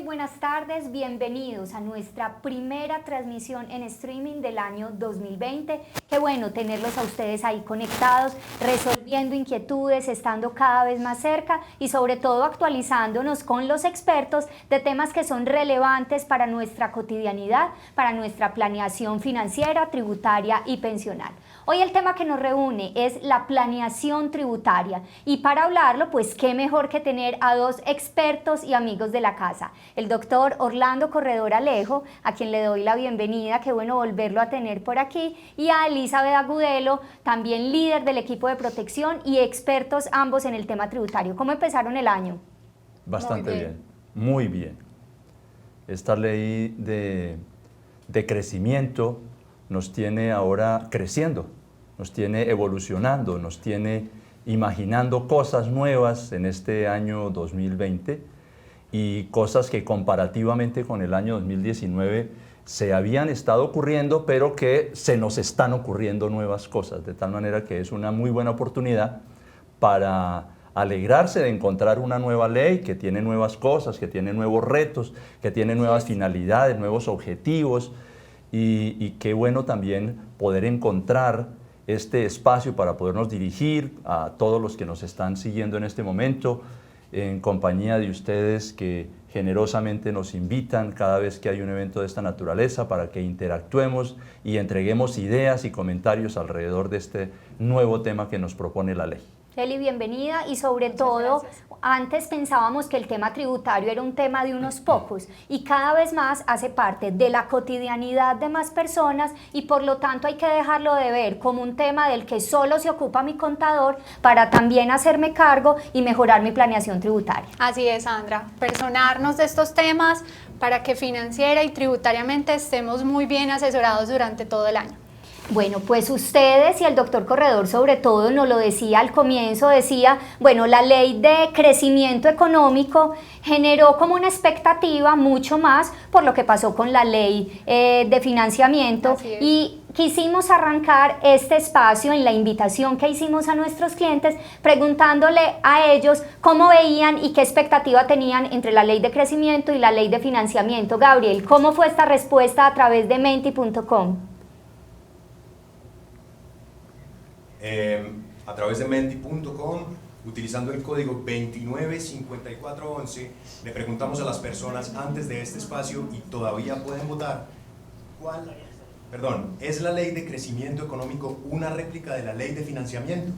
Muy buenas tardes, bienvenidos a nuestra primera transmisión en streaming del año 2020. Qué bueno tenerlos a ustedes ahí conectados, resolviendo inquietudes, estando cada vez más cerca y sobre todo actualizándonos con los expertos de temas que son relevantes para nuestra cotidianidad, para nuestra planeación financiera, tributaria y pensional. Hoy el tema que nos reúne es la planeación tributaria y para hablarlo, pues qué mejor que tener a dos expertos y amigos de la casa. El doctor Orlando Corredor Alejo, a quien le doy la bienvenida, qué bueno volverlo a tener por aquí, y a Elizabeth Agudelo, también líder del equipo de protección y expertos ambos en el tema tributario. ¿Cómo empezaron el año? Bastante bien, muy bien. Esta ley de crecimiento nos tiene ahora creciendo, nos tiene evolucionando, nos tiene imaginando cosas nuevas en este año 2020 y cosas que comparativamente con el año 2019 se habían estado ocurriendo, pero que se nos están ocurriendo nuevas cosas, de tal manera que es una muy buena oportunidad para alegrarse de encontrar una nueva ley que tiene nuevas cosas, que tiene nuevos retos, que tiene nuevas finalidades, nuevos objetivos, y qué bueno también poder encontrar este espacio para podernos dirigir a todos los que nos están siguiendo en este momento, en compañía de ustedes que generosamente nos invitan cada vez que hay un evento de esta naturaleza para que interactuemos y entreguemos ideas y comentarios alrededor de este nuevo tema que nos propone la ley. Eli, bienvenida y sobre todo, antes pensábamos que el tema tributario era un tema de unos pocos y cada vez más hace parte de la cotidianidad de más personas y por lo tanto hay que dejarlo de ver como un tema del que solo se ocupa mi contador para también hacerme cargo y mejorar mi planeación tributaria. Así es, Sandra, personarnos de estos temas para que financiera y tributariamente estemos muy bien asesorados durante todo el año. Bueno, pues ustedes y el doctor Corredor sobre todo nos lo decía al comienzo, decía, bueno, la ley de crecimiento económico generó como una expectativa mucho más por lo que pasó con la ley de financiamiento y quisimos arrancar este espacio en la invitación que hicimos a nuestros clientes preguntándole a ellos cómo veían y qué expectativa tenían entre la ley de crecimiento y la ley de financiamiento. Gabriel, ¿cómo fue esta respuesta a través de menti.com? A través de menti.com, utilizando el código 295411, le preguntamos a las personas antes de este espacio y todavía pueden votar ¿es la ley de crecimiento económico una réplica de la ley de financiamiento?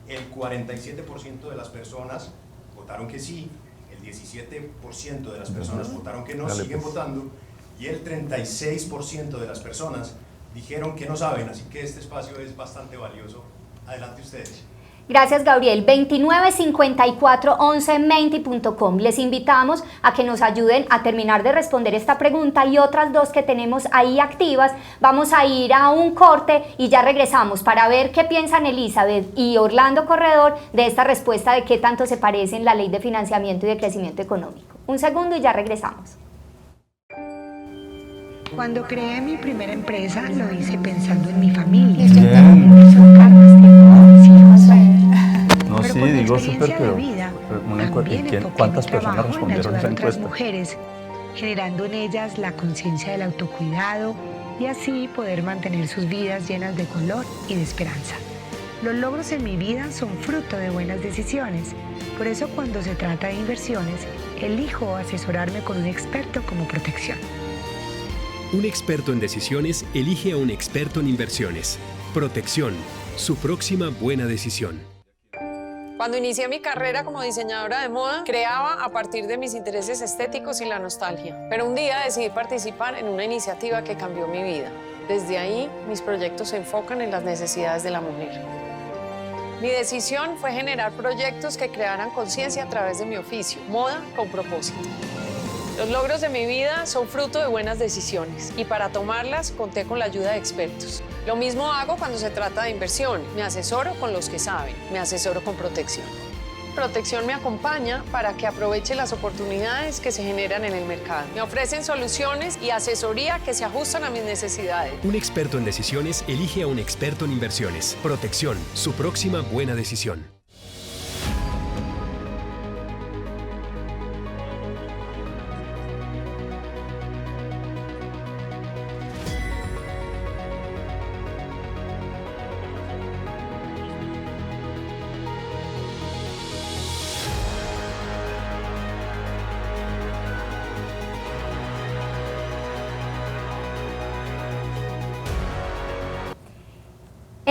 El 47% de las personas votaron que sí, el 17% de las personas votaron que no, siguen votando, y el 36% de las personas dijeron que no saben, así que este espacio es bastante valioso. Adelante ustedes. Gracias, Gabriel. 295411menti.com. Les invitamos a que nos ayuden a terminar de responder esta pregunta y otras dos que tenemos ahí activas. Vamos a ir a un corte y ya regresamos para ver qué piensan Elizabeth y Orlando Corredor de esta respuesta de qué tanto se parecen la ley de financiamiento y de crecimiento económico. Un segundo y ya regresamos. Cuando creé mi primera empresa, lo hice pensando en mi familia. No, sí, digo súper, pero ¿cuántas personas respondieron a esa encuesta? Mujeres, generando en ellas la conciencia del autocuidado y así poder mantener sus vidas llenas de color y de esperanza. Los logros en mi vida son fruto de buenas decisiones. Por eso cuando se trata de inversiones, elijo asesorarme con un experto como Protección. Un experto en decisiones elige a un experto en inversiones. Protección, su próxima buena decisión. Cuando inicié mi carrera como diseñadora de moda, creaba a partir de mis intereses estéticos y la nostalgia. Pero un día decidí participar en una iniciativa que cambió mi vida. Desde ahí, mis proyectos se enfocan en las necesidades de la mujer. Mi decisión fue generar proyectos que crearan conciencia a través de mi oficio, moda con propósito. Los logros de mi vida son fruto de buenas decisiones y para tomarlas conté con la ayuda de expertos. Lo mismo hago cuando se trata de inversión. Me asesoro con los que saben, me asesoro con Protección. Protección me acompaña para que aproveche las oportunidades que se generan en el mercado. Me ofrecen soluciones y asesoría que se ajustan a mis necesidades. Un experto en decisiones elige a un experto en inversiones. Protección, su próxima buena decisión.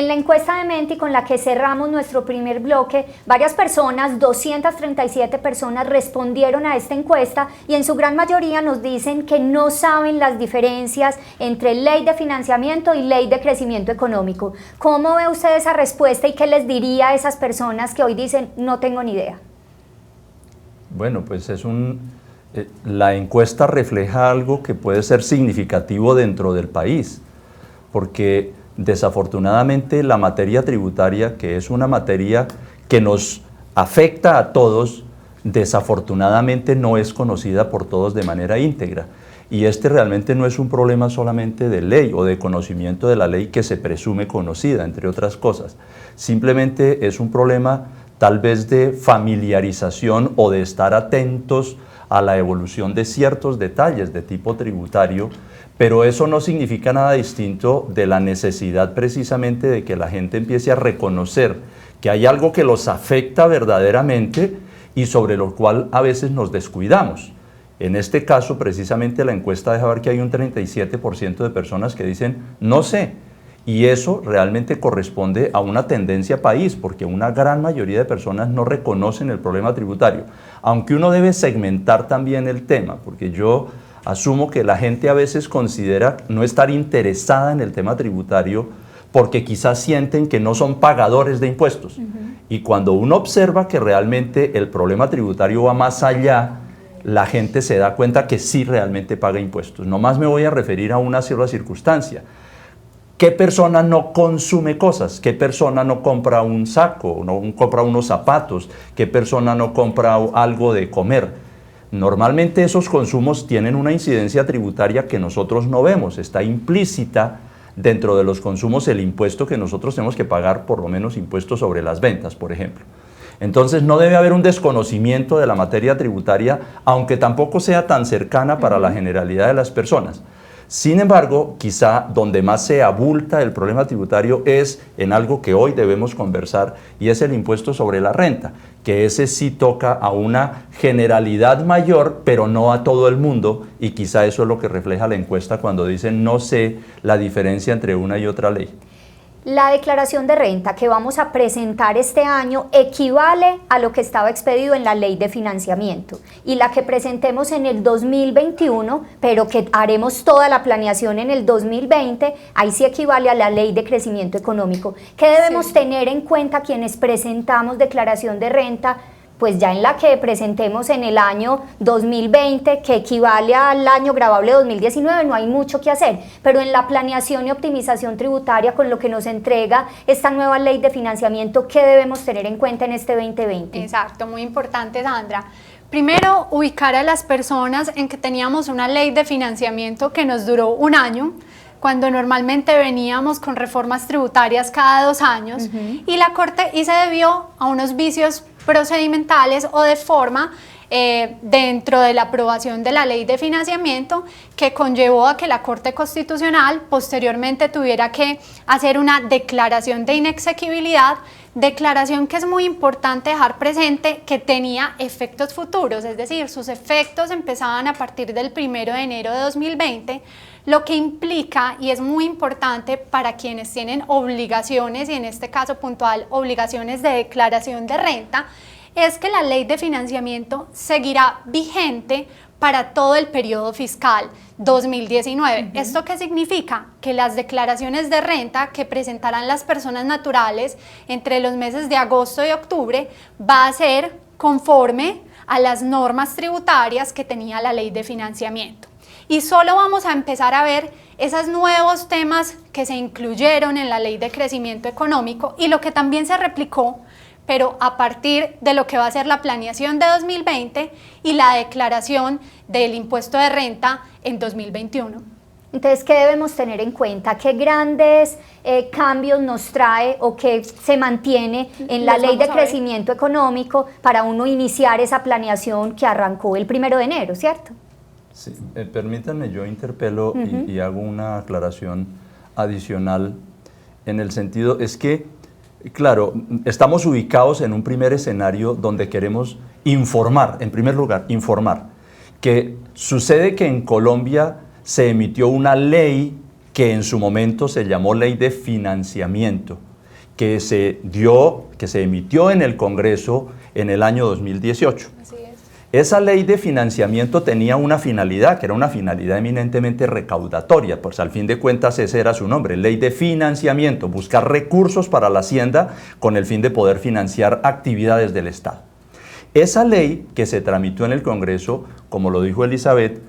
en la encuesta de Menti con la que cerramos nuestro primer bloque, varias personas, 237 personas respondieron a esta encuesta y en su gran mayoría nos dicen que no saben las diferencias entre ley de financiamiento y ley de crecimiento económico. ¿Cómo ve usted esa respuesta y qué les diría a esas personas que hoy dicen no tengo ni idea? Bueno, pues la encuesta refleja algo que puede ser significativo dentro del país, porque desafortunadamente la materia tributaria, que es una materia que nos afecta a todos, desafortunadamente no es conocida por todos de manera íntegra. Y este realmente no es un problema solamente de ley o de conocimiento de la ley que se presume conocida, entre otras cosas. Simplemente es un problema tal vez de familiarización o de estar atentos a la evolución de ciertos detalles de tipo tributario, pero eso no significa nada distinto de la necesidad precisamente de que la gente empiece a reconocer que hay algo que los afecta verdaderamente y sobre lo cual a veces nos descuidamos. En este caso, precisamente la encuesta deja ver que hay un 37% de personas que dicen no sé, y eso realmente corresponde a una tendencia país, porque una gran mayoría de personas no reconocen el problema tributario, aunque uno debe segmentar también el tema, porque yo asumo que la gente a veces considera no estar interesada en el tema tributario porque quizás sienten que no son pagadores de impuestos. Y cuando uno observa que realmente el problema tributario va más allá, la gente se da cuenta que sí realmente paga impuestos. Nomás me voy a referir a una sola circunstancia. ¿Qué persona no consume cosas? ¿Qué persona no compra un saco, no compra unos zapatos? ¿Qué persona no compra algo de comer? Normalmente esos consumos tienen una incidencia tributaria que nosotros no vemos, está implícita dentro de los consumos el impuesto que nosotros tenemos que pagar, por lo menos impuestos sobre las ventas, por ejemplo. Entonces no debe haber un desconocimiento de la materia tributaria, aunque tampoco sea tan cercana para la generalidad de las personas. Sin embargo, quizá donde más se abulta el problema tributario es en algo que hoy debemos conversar, y es el impuesto sobre la renta, que ese sí toca a una generalidad mayor, pero no a todo el mundo, y quizá eso es lo que refleja la encuesta cuando dicen no sé la diferencia entre una y otra ley. La declaración de renta que vamos a presentar este año equivale a lo que estaba expedido en la ley de financiamiento, y la que presentemos en el 2021, pero que haremos toda la planeación en el 2020, ahí sí equivale a la ley de crecimiento económico. ¿Qué debemos tener en cuenta quienes presentamos declaración de renta? Pues ya en la que presentemos en el año 2020, que equivale al año gravable 2019, no hay mucho que hacer, pero en la planeación y optimización tributaria, con lo que nos entrega esta nueva ley de financiamiento, ¿qué debemos tener en cuenta en este 2020? Exacto, muy importante, Sandra. Primero, ubicar a las personas en que teníamos una ley de financiamiento que nos duró un año, cuando normalmente veníamos con reformas tributarias cada 2 años, y la Corte se debió a unos vicios procedimentales o de forma dentro de la aprobación de la ley de financiamiento, que conllevó a que la Corte Constitucional posteriormente tuviera que hacer una declaración de inexequibilidad, declaración que es muy importante dejar presente que tenía efectos futuros, es decir, sus efectos empezaban a partir del 1 de enero de 2020, lo que implica, y es muy importante para quienes tienen obligaciones, y en este caso puntual obligaciones de declaración de renta, es que la ley de financiamiento seguirá vigente para todo el periodo fiscal 2019. ¿Esto qué significa? Que las declaraciones de renta que presentarán las personas naturales entre los meses de agosto y octubre va a ser conforme a las normas tributarias que tenía la ley de financiamiento. Y solo vamos a empezar a ver esos nuevos temas que se incluyeron en la ley de crecimiento económico y lo que también se replicó, pero a partir de lo que va a ser la planeación de 2020 y la declaración del impuesto de renta en 2021. Entonces, ¿qué debemos tener en cuenta? ¿Qué grandes cambios nos trae o qué se mantiene en la ley de crecimiento económico para uno iniciar esa planeación que arrancó el 1 de enero, ¿cierto? Sí, permítanme, yo interpelo y hago una aclaración adicional en el sentido, es que, claro, estamos ubicados en un primer escenario donde queremos informar, en primer lugar, informar, que sucede que en Colombia se emitió una ley que en su momento se llamó Ley de Financiamiento, que se emitió en el Congreso en el año 2018. Así es. Esa ley de financiamiento tenía una finalidad, que era una finalidad eminentemente recaudatoria, pues al fin de cuentas ese era su nombre, ley de financiamiento, buscar recursos para la Hacienda con el fin de poder financiar actividades del Estado. Esa ley que se tramitó en el Congreso, como lo dijo Elizabeth,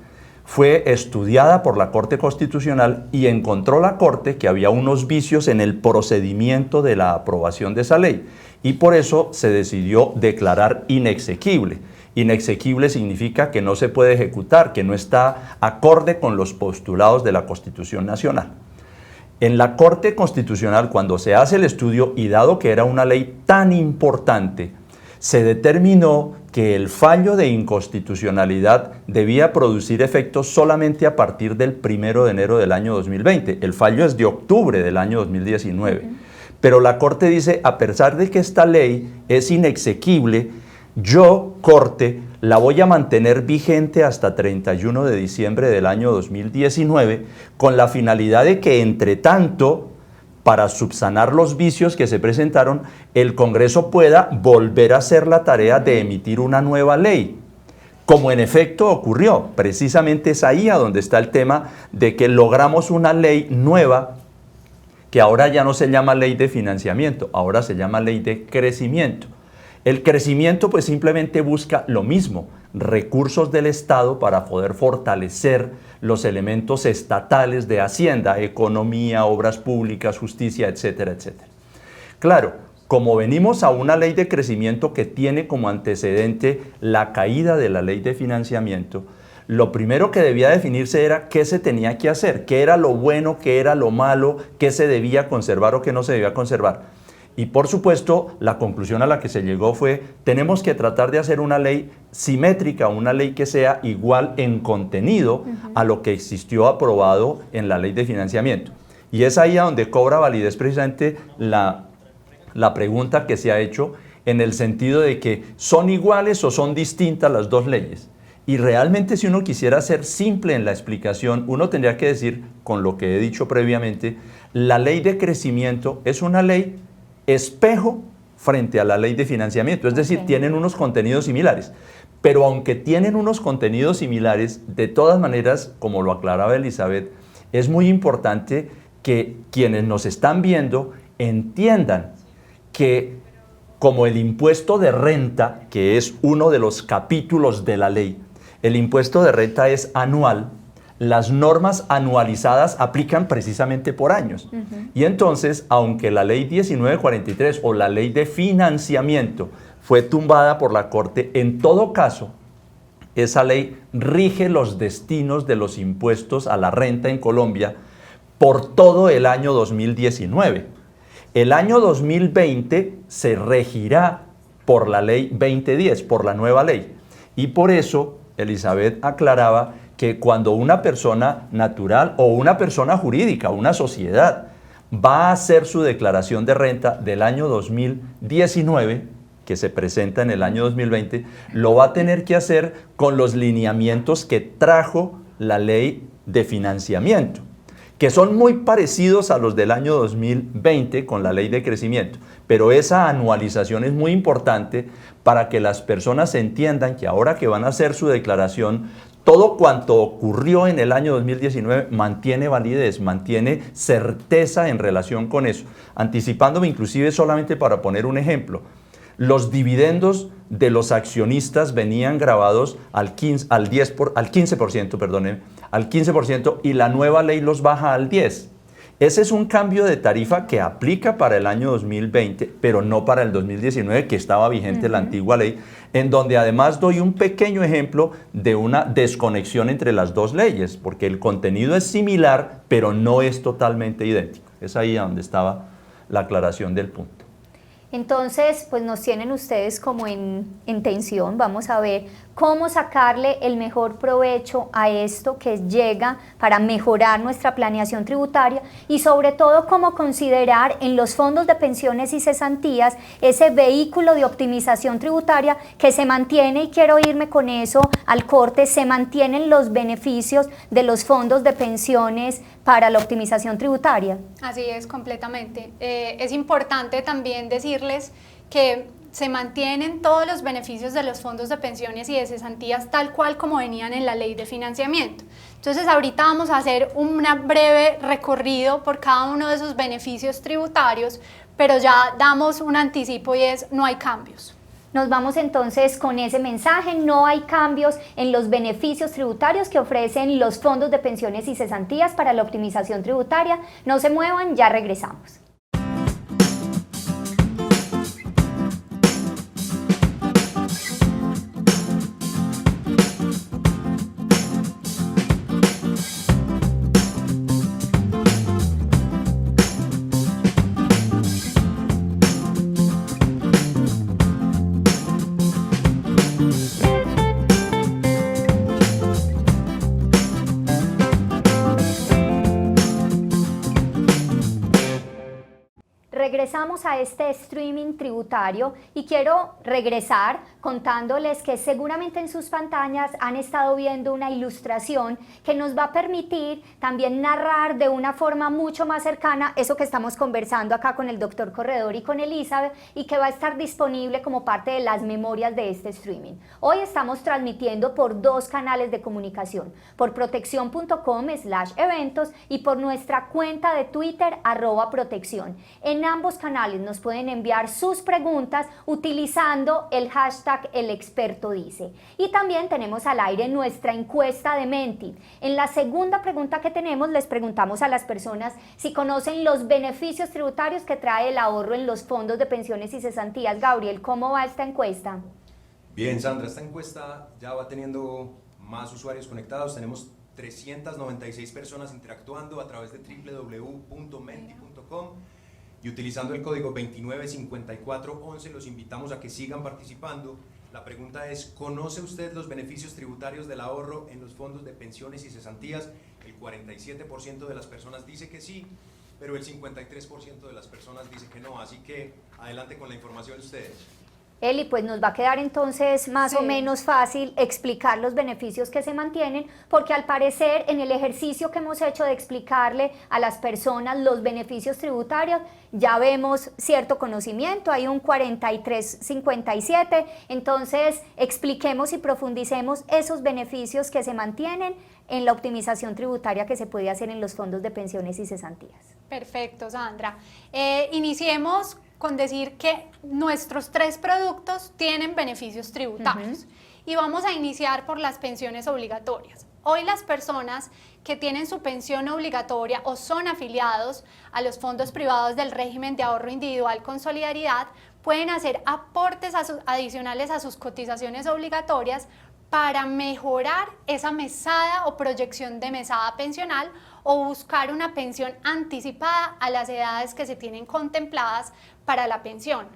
fue estudiada por la Corte Constitucional y encontró la Corte que había unos vicios en el procedimiento de la aprobación de esa ley y por eso se decidió declarar inexequible. Inexequible significa que no se puede ejecutar, que no está acorde con los postulados de la Constitución Nacional. En la Corte Constitucional, cuando se hace el estudio y dado que era una ley tan importante, se determinó que el fallo de inconstitucionalidad debía producir efectos solamente a partir del 1 de enero del año 2020. El fallo es de octubre del año 2019. Pero la Corte dice, a pesar de que esta ley es inexequible, yo, Corte, la voy a mantener vigente hasta 31 de diciembre del año 2019 con la finalidad de que, entre tanto, para subsanar los vicios que se presentaron, el Congreso pueda volver a hacer la tarea de emitir una nueva ley. Como en efecto ocurrió, precisamente es ahí a donde está el tema de que logramos una ley nueva que ahora ya no se llama ley de financiamiento, ahora se llama ley de crecimiento. El crecimiento pues simplemente busca lo mismo, recursos del Estado para poder fortalecer los elementos estatales de Hacienda, economía, obras públicas, justicia, etcétera, etcétera. Claro, como venimos a una ley de crecimiento que tiene como antecedente la caída de la ley de financiamiento, lo primero que debía definirse era qué se tenía que hacer, qué era lo bueno, qué era lo malo, qué se debía conservar o qué no se debía conservar. Y por supuesto, la conclusión a la que se llegó fue, tenemos que tratar de hacer una ley simétrica, una ley que sea igual en contenido a lo que existió aprobado en la ley de financiamiento. Y es ahí a donde cobra validez precisamente la pregunta que se ha hecho en el sentido de que son iguales o son distintas las dos leyes. Y realmente si uno quisiera ser simple en la explicación, uno tendría que decir, con lo que he dicho previamente, la ley de crecimiento es una ley espejo frente a la ley de financiamiento, es decir, tienen unos contenidos similares, pero aunque tienen unos contenidos similares, de todas maneras, como lo aclaraba Elizabeth, es muy importante que quienes nos están viendo entiendan que como el impuesto de renta, que es uno de los capítulos de la ley, el impuesto de renta es anual, las normas anualizadas aplican precisamente por años. Y entonces, aunque la ley 1943 o la ley de financiamiento fue tumbada por la Corte, en todo caso, esa ley rige los destinos de los impuestos a la renta en Colombia por todo el año 2019. El año 2020 se regirá por la ley 2010, por la nueva ley. Y por eso, Elizabeth aclaraba que cuando una persona natural o una persona jurídica, una sociedad, va a hacer su declaración de renta del año 2019, que se presenta en el año 2020, lo va a tener que hacer con los lineamientos que trajo la ley de financiamiento, que son muy parecidos a los del año 2020 con la ley de crecimiento. Pero esa anualización es muy importante para que las personas entiendan que ahora que van a hacer su declaración, todo cuanto ocurrió en el año 2019 mantiene validez, mantiene certeza en relación con eso. Anticipándome inclusive solamente para poner un ejemplo, los dividendos de los accionistas venían grabados al 15%, y la nueva ley los baja al 10%. Ese es un cambio de tarifa que aplica para el año 2020, pero no para el 2019, que estaba vigente la antigua ley, en donde además doy un pequeño ejemplo de una desconexión entre las dos leyes, porque el contenido es similar, pero no es totalmente idéntico. Es ahí donde estaba la aclaración del punto. Entonces, pues nos tienen ustedes como en tensión. Vamos a ver cómo sacarle el mejor provecho a esto que llega para mejorar nuestra planeación tributaria y sobre todo cómo considerar en los fondos de pensiones y cesantías ese vehículo de optimización tributaria que se mantiene, y quiero irme con eso al corte, se mantienen los beneficios de los fondos de pensiones para la optimización tributaria. Así es, completamente. Es importante también decirles que se mantienen todos los beneficios de los fondos de pensiones y de cesantías tal cual como venían en la ley de financiamiento. Entonces ahorita vamos a hacer un breve recorrido por cada uno de esos beneficios tributarios, pero ya damos un anticipo y es: no hay cambios. Nos vamos entonces con ese mensaje: no hay cambios en los beneficios tributarios que ofrecen los fondos de pensiones y cesantías para la optimización tributaria. No se muevan, ya regresamos. Regresamos a este streaming tributario y quiero regresar contándoles que seguramente en sus pantallas han estado viendo una ilustración que nos va a permitir también narrar de una forma mucho más cercana eso que estamos conversando acá con el doctor Corredor y con Elizabeth, y que va a estar disponible como parte de las memorias de este streaming. Hoy estamos transmitiendo por 2 canales de comunicación, por protección.com/eventos y por nuestra cuenta de Twitter @protección. En ambos canales nos pueden enviar sus preguntas utilizando el hashtag #elexpertodice. Y también tenemos al aire nuestra encuesta de Menti. En la segunda pregunta que tenemos les preguntamos a las personas si conocen los beneficios tributarios que trae el ahorro en los fondos de pensiones y cesantías. Gabriel, ¿cómo va esta encuesta? Bien, Sandra, esta encuesta ya va teniendo más usuarios conectados. Tenemos 396 personas interactuando a través de www.menti.com. Y utilizando el código 295411 los invitamos a que sigan participando. La pregunta es: ¿conoce usted los beneficios tributarios del ahorro en los fondos de pensiones y cesantías? El 47% de las personas dice que sí, pero el 53% de las personas dice que no. Así que adelante con la información ustedes. Eli, pues nos va a quedar entonces más o menos fácil explicar los beneficios que se mantienen, porque al parecer en el ejercicio que hemos hecho de explicarle a las personas los beneficios tributarios, ya vemos cierto conocimiento, hay un 43-57, entonces expliquemos y profundicemos esos beneficios que se mantienen en la optimización tributaria que se puede hacer en los fondos de pensiones y cesantías. Perfecto, Sandra. Iniciemos con decir que nuestros 3 productos tienen beneficios tributarios. Y vamos a iniciar por las pensiones obligatorias. Hoy las personas que tienen su pensión obligatoria o son afiliados a los fondos privados del régimen de ahorro individual con solidaridad pueden hacer aportes adicionales a sus cotizaciones obligatorias para mejorar esa mesada o proyección de mesada pensional o buscar una pensión anticipada a las edades que se tienen contempladas para la pensión.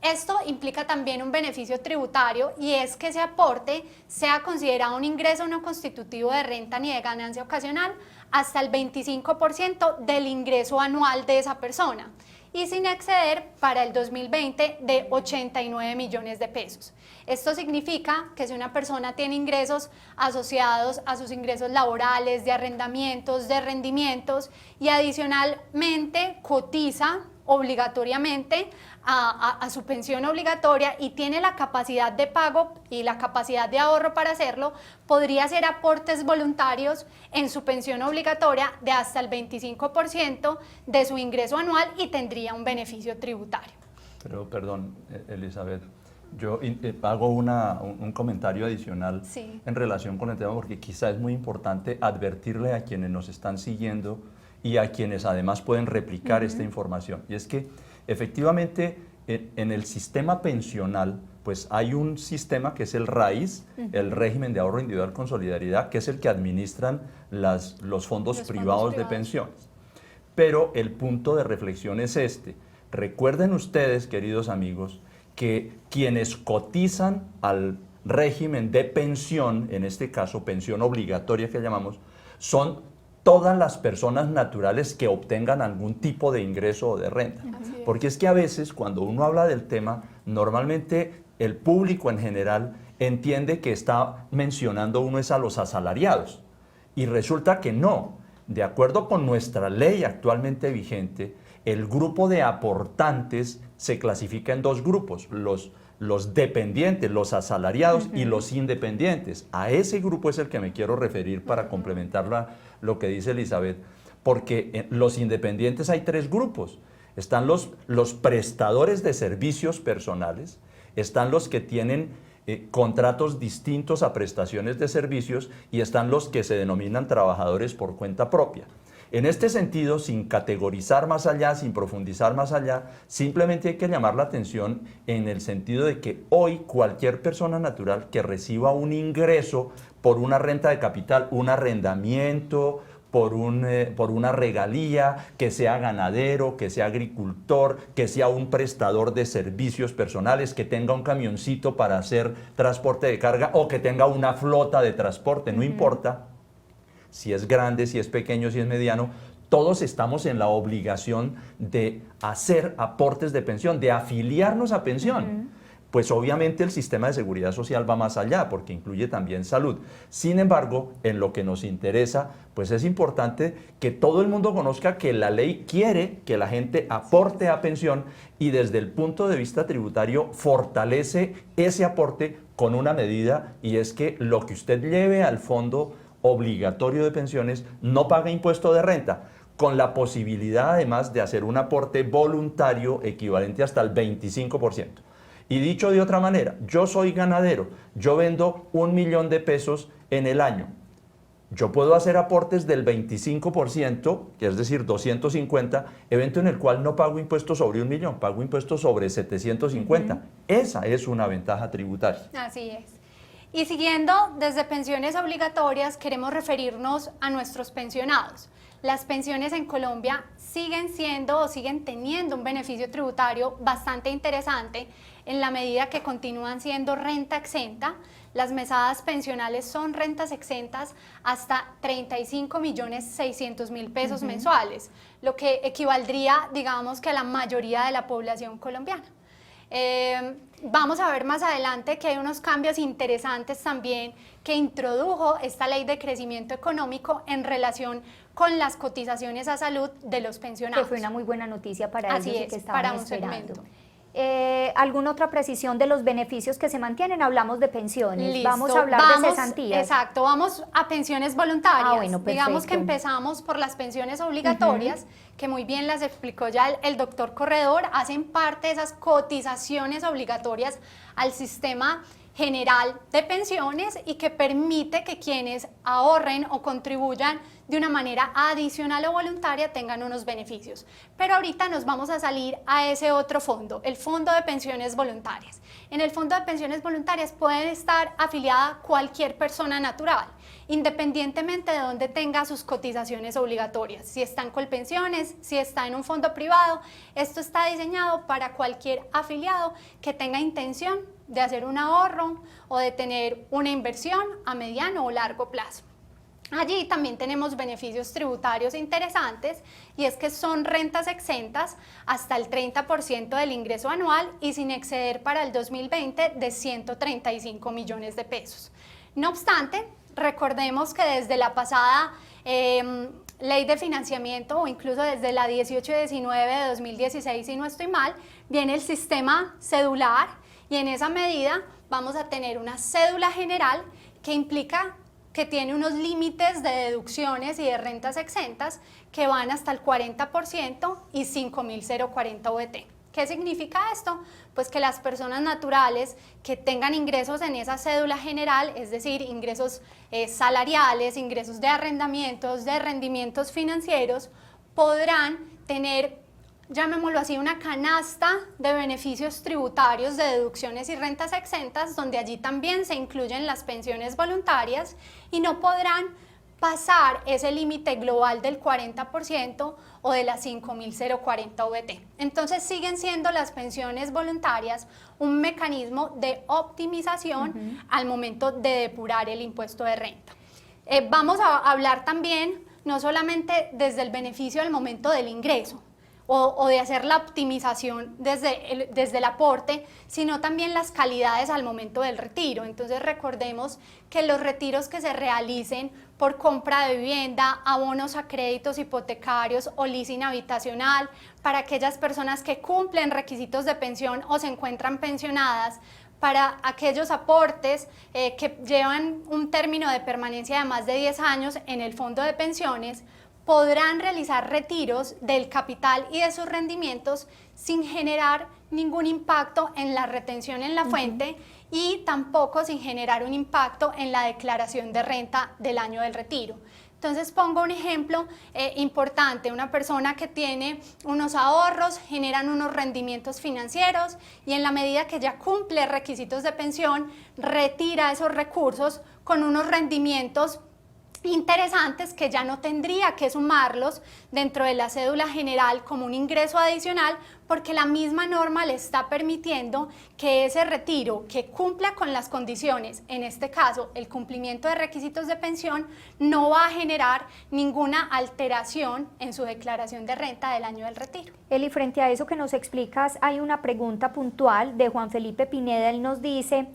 Esto implica también un beneficio tributario, y es que ese aporte sea considerado un ingreso no constitutivo de renta ni de ganancia ocasional hasta el 25% del ingreso anual de esa persona, y sin exceder para el 2020 de 89 millones de pesos. Esto significa que si una persona tiene ingresos asociados a sus ingresos laborales, de arrendamientos, de rendimientos, y adicionalmente cotiza obligatoriamente a su pensión obligatoria y tiene la capacidad de pago y la capacidad de ahorro para hacerlo, podría hacer aportes voluntarios en su pensión obligatoria de hasta el 25% de su ingreso anual y tendría un beneficio tributario. Pero perdón, Elizabeth, yo hago un comentario adicional en relación con el tema, porque quizá es muy importante advertirle a quienes nos están siguiendo y a quienes además pueden replicar esta información. Y es que efectivamente en el sistema pensional pues hay un sistema que es el RAIS, el régimen de ahorro individual con solidaridad, que es el que administran los fondos privados de pensiones. Pero el punto de reflexión es este: Recuerden ustedes, queridos amigos, que quienes cotizan al régimen de pensión, en este caso pensión obligatoria que llamamos, son todas las personas naturales que obtengan algún tipo de ingreso o de renta. Porque es que a veces cuando uno habla del tema, normalmente el público en general entiende que está mencionando uno es a los asalariados. Y resulta que no. De acuerdo con nuestra ley actualmente vigente, el grupo de aportantes se clasifica en dos grupos, los dependientes, los asalariados y los independientes. A ese grupo es el que me quiero referir para complementar lo que dice Elizabeth, porque en los independientes hay tres grupos. Están los prestadores de servicios personales, están los que tienen contratos distintos a prestaciones de servicios y están los que se denominan trabajadores por cuenta propia. En este sentido, sin categorizar más allá, sin profundizar más allá, simplemente hay que llamar la atención en el sentido de que hoy cualquier persona natural que reciba un ingreso por una renta de capital, un arrendamiento, por una regalía, que sea ganadero, que sea agricultor, que sea un prestador de servicios personales, que tenga un camioncito para hacer transporte de carga o que tenga una flota de transporte, no importa si es grande, si es pequeño, si es mediano, todos estamos en la obligación de hacer aportes de pensión, de afiliarnos a pensión. Pues obviamente el sistema de seguridad social va más allá porque incluye también salud. Sin embargo, en lo que nos interesa, pues es importante que todo el mundo conozca que la ley quiere que la gente aporte a pensión y desde el punto de vista tributario fortalece ese aporte con una medida, y es que lo que usted lleve al fondo obligatorio de pensiones no paga impuesto de renta, con la posibilidad además de hacer un aporte voluntario equivalente hasta el 25%. Y dicho de otra manera, yo soy ganadero, yo vendo 1 millón de pesos en el año. Yo puedo hacer aportes del 25%, que es decir, 250, evento en el cual no pago impuestos sobre 1 millón, pago impuestos sobre 750. Esa es una ventaja tributaria. Así es. Y siguiendo desde pensiones obligatorias, queremos referirnos a nuestros pensionados. Las pensiones en Colombia siguen siendo o siguen teniendo un beneficio tributario bastante interesante en la medida que continúan siendo renta exenta. Las mesadas pensionales son rentas exentas hasta 35.600.000 pesos mensuales, lo que equivaldría, digamos, que a la mayoría de la población colombiana. Vamos a ver más adelante que hay unos cambios interesantes también que introdujo esta ley de crecimiento económico en relación con las cotizaciones a salud de los pensionados. Que fue una muy buena noticia para ellos y que estaban para un esperando. segmento. ¿Alguna otra precisión de los beneficios que se mantienen? Hablamos de pensiones, Listo. vamos a hablar de cesantías. Exacto, vamos a pensiones voluntarias. Ah, bueno, digamos que perfecto. empezamos por las pensiones obligatorias, que muy bien las explicó ya el doctor Corredor, hacen parte de esas cotizaciones obligatorias al sistema general de pensiones y que permite que quienes ahorren o contribuyan de una manera adicional o voluntaria tengan unos beneficios. Pero ahorita nos vamos a salir a ese otro fondo, el Fondo de Pensiones Voluntarias. En el Fondo de Pensiones Voluntarias puede estar afiliada cualquier persona natural, independientemente de dónde tenga sus cotizaciones obligatorias. Si está en Colpensiones, si está en un fondo privado, esto está diseñado para cualquier afiliado que tenga intención de hacer un ahorro o de tener una inversión a mediano o largo plazo. Allí también tenemos beneficios tributarios interesantes y es que son rentas exentas hasta el 30% del ingreso anual y sin exceder para el 2020 de 135 millones de pesos. No obstante, recordemos que desde la pasada ley de financiamiento o incluso desde la 18 y 19 de 2016, si no estoy mal, viene el sistema cedular y en esa medida vamos a tener una cédula general que implica que tiene unos límites de deducciones y de rentas exentas que van hasta el 40% y 5.040 VT. ¿Qué significa esto? Pues que las personas naturales que tengan ingresos en esa cédula general, es decir, ingresos salariales, ingresos de arrendamientos, de rendimientos financieros, podrán tener, llamémoslo así, una canasta de beneficios tributarios de deducciones y rentas exentas, donde allí también se incluyen las pensiones voluntarias y no podrán pasar ese límite global del 40% o de las 5.040 VT. Entonces siguen siendo las pensiones voluntarias un mecanismo de optimización al momento de depurar el impuesto de renta. Vamos a hablar también no solamente desde el beneficio al momento del ingreso, o de hacer la optimización desde el aporte, sino también las calidades al momento del retiro. Entonces recordemos que los retiros que se realicen por compra de vivienda, abonos a créditos hipotecarios o leasing habitacional, para aquellas personas que cumplen requisitos de pensión o se encuentran pensionadas, para aquellos aportes que llevan un término de permanencia de más de 10 años en el fondo de pensiones, podrán realizar retiros del capital y de sus rendimientos sin generar ningún impacto en la retención en la fuente y tampoco sin generar un impacto en la declaración de renta del año del retiro. Entonces pongo un ejemplo importante, una persona que tiene unos ahorros, generan unos rendimientos financieros y en la medida que ya cumple requisitos de pensión, retira esos recursos con unos rendimientos interesantes que ya no tendría que sumarlos dentro de la cédula general como un ingreso adicional, porque la misma norma le está permitiendo que ese retiro que cumpla con las condiciones, en este caso el cumplimiento de requisitos de pensión, no va a generar ninguna alteración en su declaración de renta del año del retiro. Eli, frente a eso que nos explicas, hay una pregunta puntual de Juan Felipe Pineda. Él nos dice: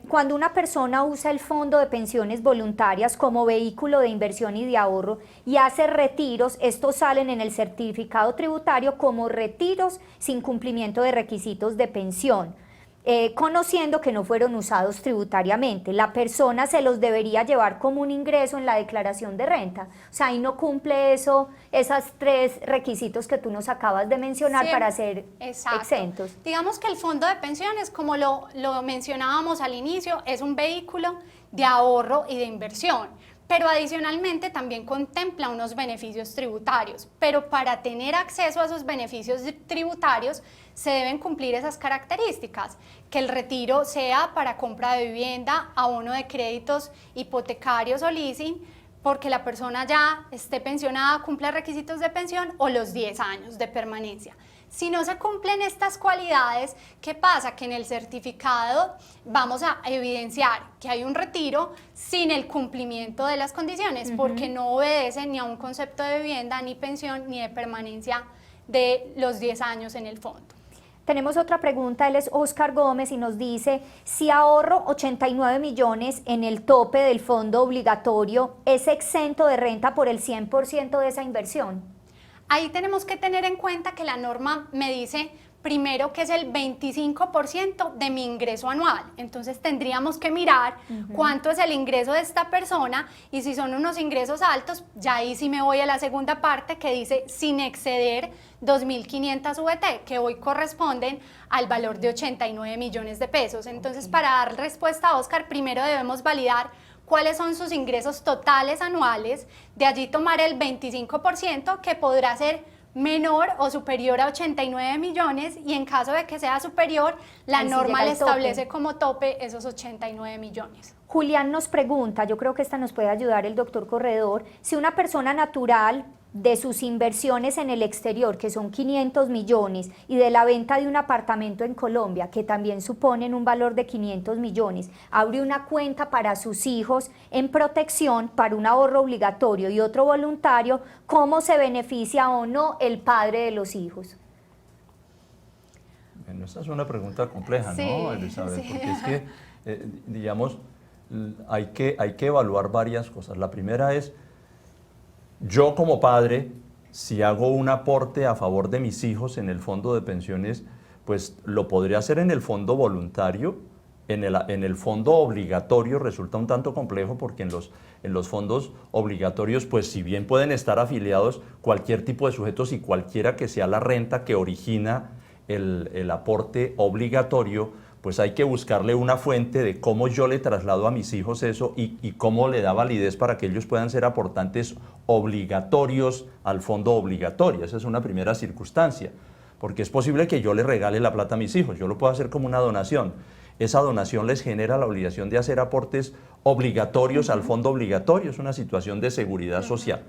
cuando una persona usa el fondo de pensiones voluntarias como vehículo de inversión y de ahorro y hace retiros, estos salen en el certificado tributario como retiros sin cumplimiento de requisitos de pensión, conociendo que no fueron usados tributariamente. La persona se los debería llevar como un ingreso en la declaración de renta. O sea, ahí no cumple esos 3 requisitos que tú nos acabas de mencionar para ser exentos. Digamos que el fondo de pensiones, como lo mencionábamos al inicio, es un vehículo de ahorro y de inversión, pero adicionalmente también contempla unos beneficios tributarios. Pero para tener acceso a esos beneficios tributarios se deben cumplir esas características, que el retiro sea para compra de vivienda, abono de créditos hipotecarios o leasing, porque la persona ya esté pensionada, cumpla requisitos de pensión, o los 10 años de permanencia. Si no se cumplen estas cualidades, ¿qué pasa? Que en el certificado vamos a evidenciar que hay un retiro sin el cumplimiento de las condiciones, porque no obedece ni a un concepto de vivienda, ni pensión, ni de permanencia de los 10 años en el fondo. Tenemos otra pregunta, él es Oscar Gómez y nos dice: si ahorro 89 millones en el tope del fondo obligatorio, ¿es exento de renta por el 100% de esa inversión? Ahí tenemos que tener en cuenta que la norma me dice primero que es el 25% de mi ingreso anual. Entonces tendríamos que mirar cuánto es el ingreso de esta persona, y si son unos ingresos altos, ya ahí sí me voy a la segunda parte que dice sin exceder 2.500 VT, que hoy corresponden al valor de 89 millones de pesos. Entonces, para dar respuesta a Oscar, primero debemos validar cuáles son sus ingresos totales anuales, de allí tomar el 25%, que podrá ser menor o superior a 89 millones, y en caso de que sea superior, la norma le establece como tope esos 89 millones. Julián nos pregunta, yo creo que esta nos puede ayudar el doctor Corredor: si una persona natural de sus inversiones en el exterior, que son 500 millones, y de la venta de un apartamento en Colombia, que también suponen un valor de 500 millones, abre una cuenta para sus hijos en protección para un ahorro obligatorio y otro voluntario, ¿cómo se beneficia o no el padre de los hijos? Bueno, esa es una pregunta compleja, sí, ¿no, Elizabeth? Sí. Porque es que, digamos, hay que evaluar varias cosas. La primera es: yo como padre, si hago un aporte a favor de mis hijos en el fondo de pensiones, pues lo podría hacer en el fondo voluntario. En el fondo obligatorio resulta un tanto complejo, porque en los fondos obligatorios, pues si bien pueden estar afiliados cualquier tipo de sujetos y cualquiera que sea la renta que origina el aporte obligatorio, pues hay que buscarle una fuente de cómo yo le traslado a mis hijos eso y cómo le da validez para que ellos puedan ser aportantes obligatorios al fondo obligatorio. Esa es una primera circunstancia, porque es posible que yo le regale la plata a mis hijos, yo lo puedo hacer como una donación. esa donación les genera la obligación de hacer aportes obligatorios al fondo obligatorio, es una situación de seguridad social.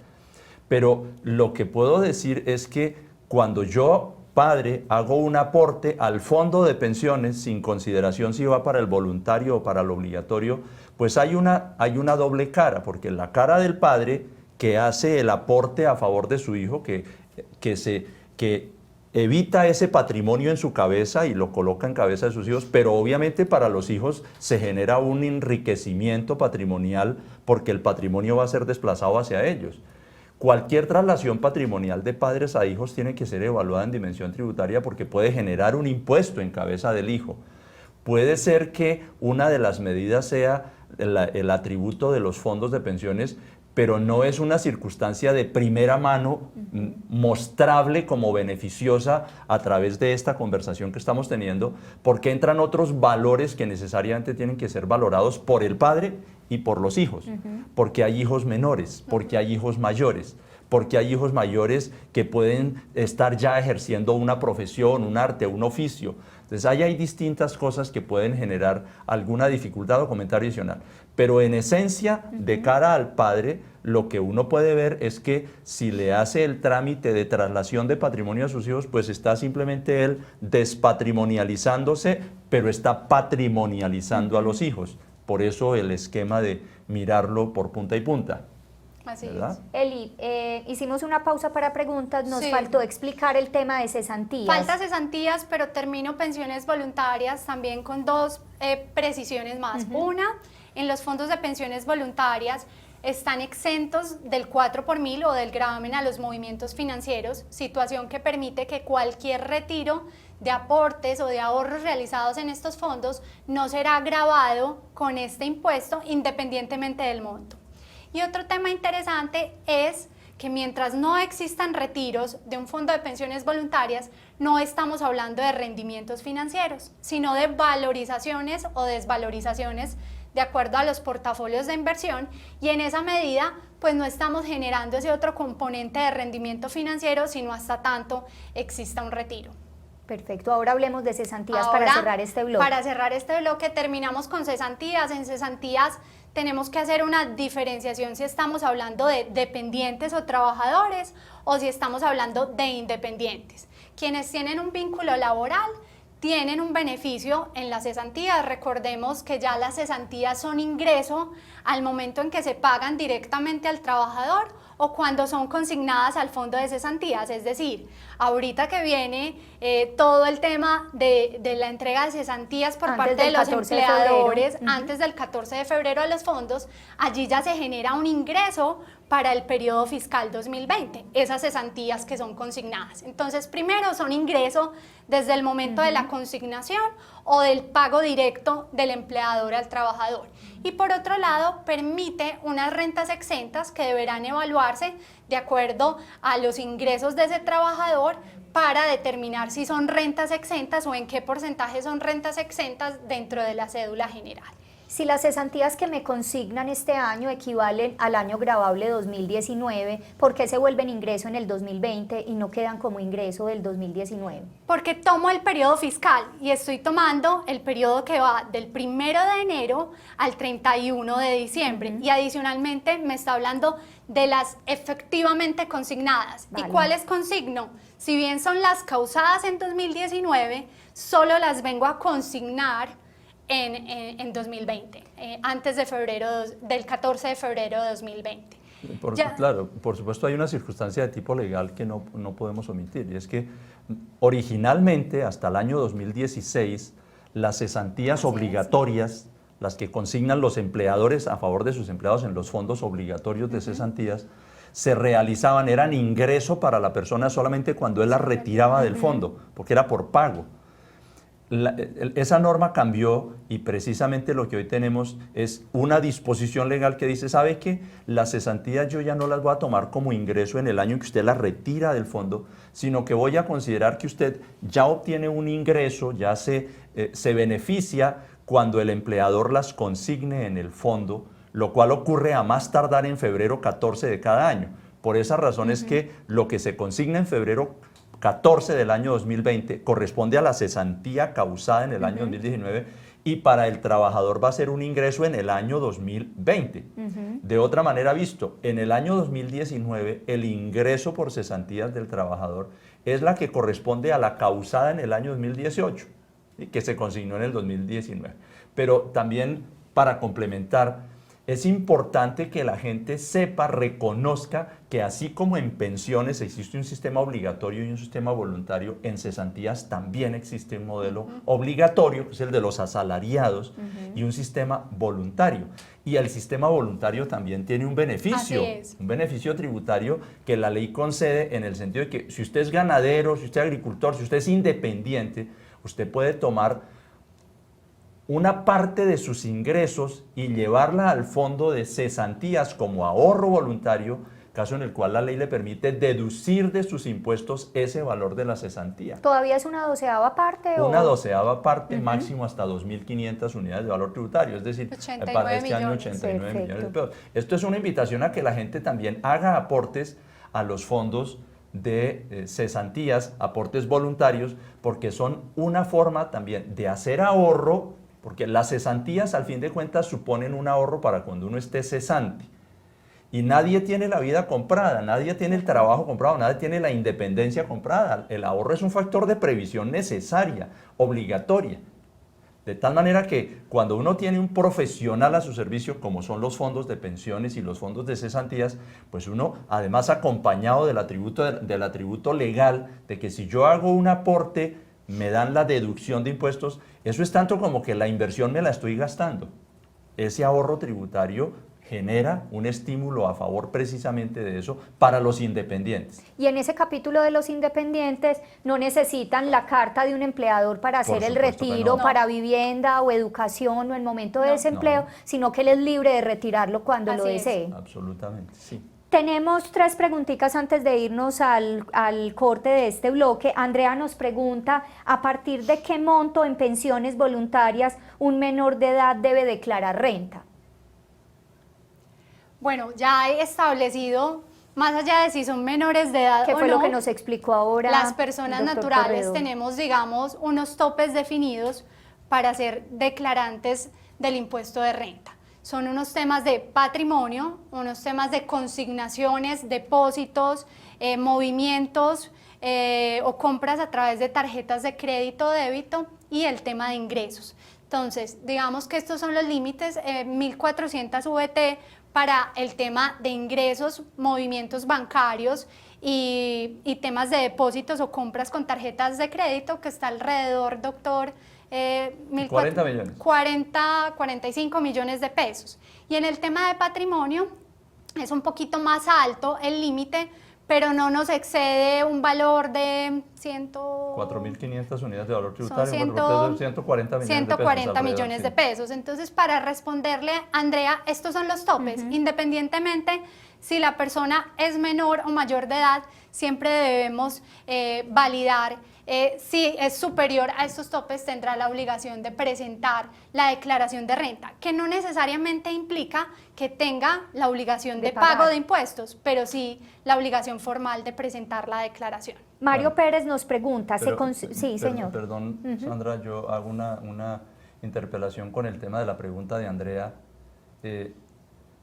Pero lo que puedo decir es que cuando yo, padre, hago un aporte al fondo de pensiones sin consideración si va para el voluntario o para el obligatorio, pues hay una doble cara, porque la cara del padre que hace el aporte a favor de su hijo, que evita ese patrimonio en su cabeza y lo coloca en cabeza de sus hijos, pero obviamente para los hijos se genera un enriquecimiento patrimonial porque el patrimonio va a ser desplazado hacia ellos. Cualquier traslación patrimonial de padres a hijos tiene que ser evaluada en dimensión tributaria porque puede generar un impuesto en cabeza del hijo. Puede ser que una de las medidas sea el atributo de los fondos de pensiones, pero no es una circunstancia de primera mano mostrable como beneficiosa a través de esta conversación que estamos teniendo, porque entran otros valores que necesariamente tienen que ser valorados por el padre y por los hijos, porque hay hijos menores, porque hay hijos mayores, porque hay hijos mayores que pueden estar ya ejerciendo una profesión, un arte, un oficio. Entonces ahí hay distintas cosas que pueden generar alguna dificultad o comentario adicional. Pero en esencia, de cara al padre, lo que uno puede ver es que si le hace el trámite de traslación de patrimonio a sus hijos, pues está simplemente él despatrimonializándose, pero está patrimonializando a los hijos. Por eso el esquema de mirarlo por punta y punta. Así ¿verdad? es. Eli, hicimos una pausa para preguntas, nos Sí. faltó explicar el tema de cesantías. Falta cesantías, pero termino pensiones voluntarias también con dos precisiones más. Una, en los fondos de pensiones voluntarias están exentos del 4 por mil o del gravamen a los movimientos financieros, situación que permite que cualquier retiro de aportes o de ahorros realizados en estos fondos no será gravado con este impuesto independientemente del monto. Y otro tema interesante es que mientras no existan retiros de un fondo de pensiones voluntarias, no estamos hablando de rendimientos financieros, sino de valorizaciones o desvalorizaciones de acuerdo a los portafolios de inversión, y en esa medida pues no estamos generando ese otro componente de rendimiento financiero, sino hasta tanto exista un retiro. Perfecto, ahora hablemos de cesantías Ahora, para cerrar este bloque. Para cerrar este bloque terminamos con cesantías. En cesantías tenemos que hacer una diferenciación si estamos hablando de dependientes o trabajadores o si estamos hablando de independientes. Quienes tienen un vínculo laboral tienen un beneficio en las cesantías. Recordemos que ya las cesantías son ingreso al momento en que se pagan directamente al trabajador o cuando son consignadas al fondo de cesantías. Es decir, ahorita que viene todo el tema de la entrega de cesantías por parte de los empleadores, antes del 14 de febrero a los fondos, allí ya se genera un ingreso para el periodo fiscal 2020, esas cesantías que son consignadas. Entonces, primero son ingreso desde el momento de la consignación o del pago directo del empleador al trabajador. Y por otro lado, permite unas rentas exentas que deberán evaluarse de acuerdo a los ingresos de ese trabajador para determinar si son rentas exentas o en qué porcentaje son rentas exentas dentro de la cédula general. Si las cesantías que me consignan este año equivalen al año gravable 2019, ¿por qué se vuelven ingreso en el 2020 y no quedan como ingreso del 2019? Porque tomo el periodo fiscal y estoy tomando el periodo que va del 1 de enero al 31 de diciembre y adicionalmente me está hablando de las efectivamente consignadas. Vale. ¿Y cuáles consigno? Si bien son las causadas en 2019, solo las vengo a consignar en 2020, antes de del 14 de febrero de 2020. Claro, por supuesto hay una circunstancia de tipo legal que no podemos omitir, y es que originalmente hasta el año 2016 las cesantías obligatorias, las que consignan los empleadores a favor de sus empleados en los fondos obligatorios de cesantías, se realizaban, eran ingreso para la persona solamente cuando él las retiraba del fondo, porque era por pago. Esa norma cambió y precisamente lo que hoy tenemos es una disposición legal que dice, ¿sabe qué? Las cesantías yo ya no las voy a tomar como ingreso en el año en que usted las retira del fondo, sino que voy a considerar que usted ya obtiene un ingreso, ya se beneficia cuando el empleador las consigne en el fondo, lo cual ocurre a más tardar en febrero 14 de cada año. Por esa razón es que lo que se consigna en febrero 14 del año 2020 corresponde a la cesantía causada en el año 2019 y para el trabajador va a ser un ingreso en el año 2020. De otra manera visto, en el año 2019 el ingreso por cesantías del trabajador es la que corresponde a la causada en el año 2018, ¿sí? Que se consignó en el 2019. Pero también para complementar, es importante que la gente sepa, reconozca que así como en pensiones existe un sistema obligatorio y un sistema voluntario, en cesantías también existe un modelo obligatorio, que es el de los asalariados, y un sistema voluntario. Y el sistema voluntario también tiene un beneficio tributario que la ley concede en el sentido de que si usted es ganadero, si usted es agricultor, si usted es independiente, usted puede tomar una parte de sus ingresos y llevarla al fondo de cesantías como ahorro voluntario, caso en el cual la ley le permite deducir de sus impuestos ese valor de la cesantía. ¿Todavía es una 12ª parte? Una 12ª parte, máximo hasta 2.500 unidades de valor tributario, es decir, 89 para este año millones. 89 millones de pesos. Esto es una invitación a que la gente también haga aportes a los fondos de cesantías, aportes voluntarios, porque son una forma también de hacer ahorro, porque las cesantías al fin de cuentas suponen un ahorro para cuando uno esté cesante. Y nadie tiene la vida comprada, nadie tiene el trabajo comprado, nadie tiene la independencia comprada. El ahorro es un factor de previsión necesaria, obligatoria. De tal manera que cuando uno tiene un profesional a su servicio, como son los fondos de pensiones y los fondos de cesantías, pues uno, además acompañado del atributo legal, de que si yo hago un aporte, me dan la deducción de impuestos, eso es tanto como que la inversión me la estoy gastando. Ese ahorro tributario genera un estímulo a favor precisamente de eso para los independientes. Y en ese capítulo de los independientes no necesitan la carta de un empleador para hacer el retiro, para vivienda o educación o en momento de desempleo, sino que él es libre de retirarlo cuando lo desee. Absolutamente, sí. Tenemos 3 preguntitas antes de irnos al corte de este bloque. Andrea nos pregunta, ¿a partir de qué monto en pensiones voluntarias un menor de edad debe declarar renta? Bueno, ya he establecido, más allá de si son menores de edad o no, ¿qué fue lo que nos explicó ahora las personas naturales Corredor? tenemos, digamos, unos topes definidos para ser declarantes del impuesto de renta. Son unos temas de patrimonio, unos temas de consignaciones, depósitos, movimientos o compras a través de tarjetas de crédito o débito y el tema de ingresos. Entonces, digamos que estos son los límites, 1.400 VT para el tema de ingresos, movimientos bancarios y temas de depósitos o compras con tarjetas de crédito, que está alrededor, doctor, 40 millones. 45 millones de pesos. Y en el tema de patrimonio es un poquito más alto el límite, pero no nos excede un valor de 4.500 unidades de valor tributario, 140 millones 140 millones de pesos. Entonces, para responderle, Andrea, estos son los topes. Independientemente si la persona es menor o mayor de edad, siempre debemos validar si es superior a estos topes, tendrá la obligación de presentar la declaración de renta, que no necesariamente implica que tenga la obligación de pago de impuestos, pero sí la obligación formal de presentar la declaración. Mario Pérez nos pregunta, sí, señor. Perdón, Sandra, yo hago una interpelación con el tema de la pregunta de Andrea,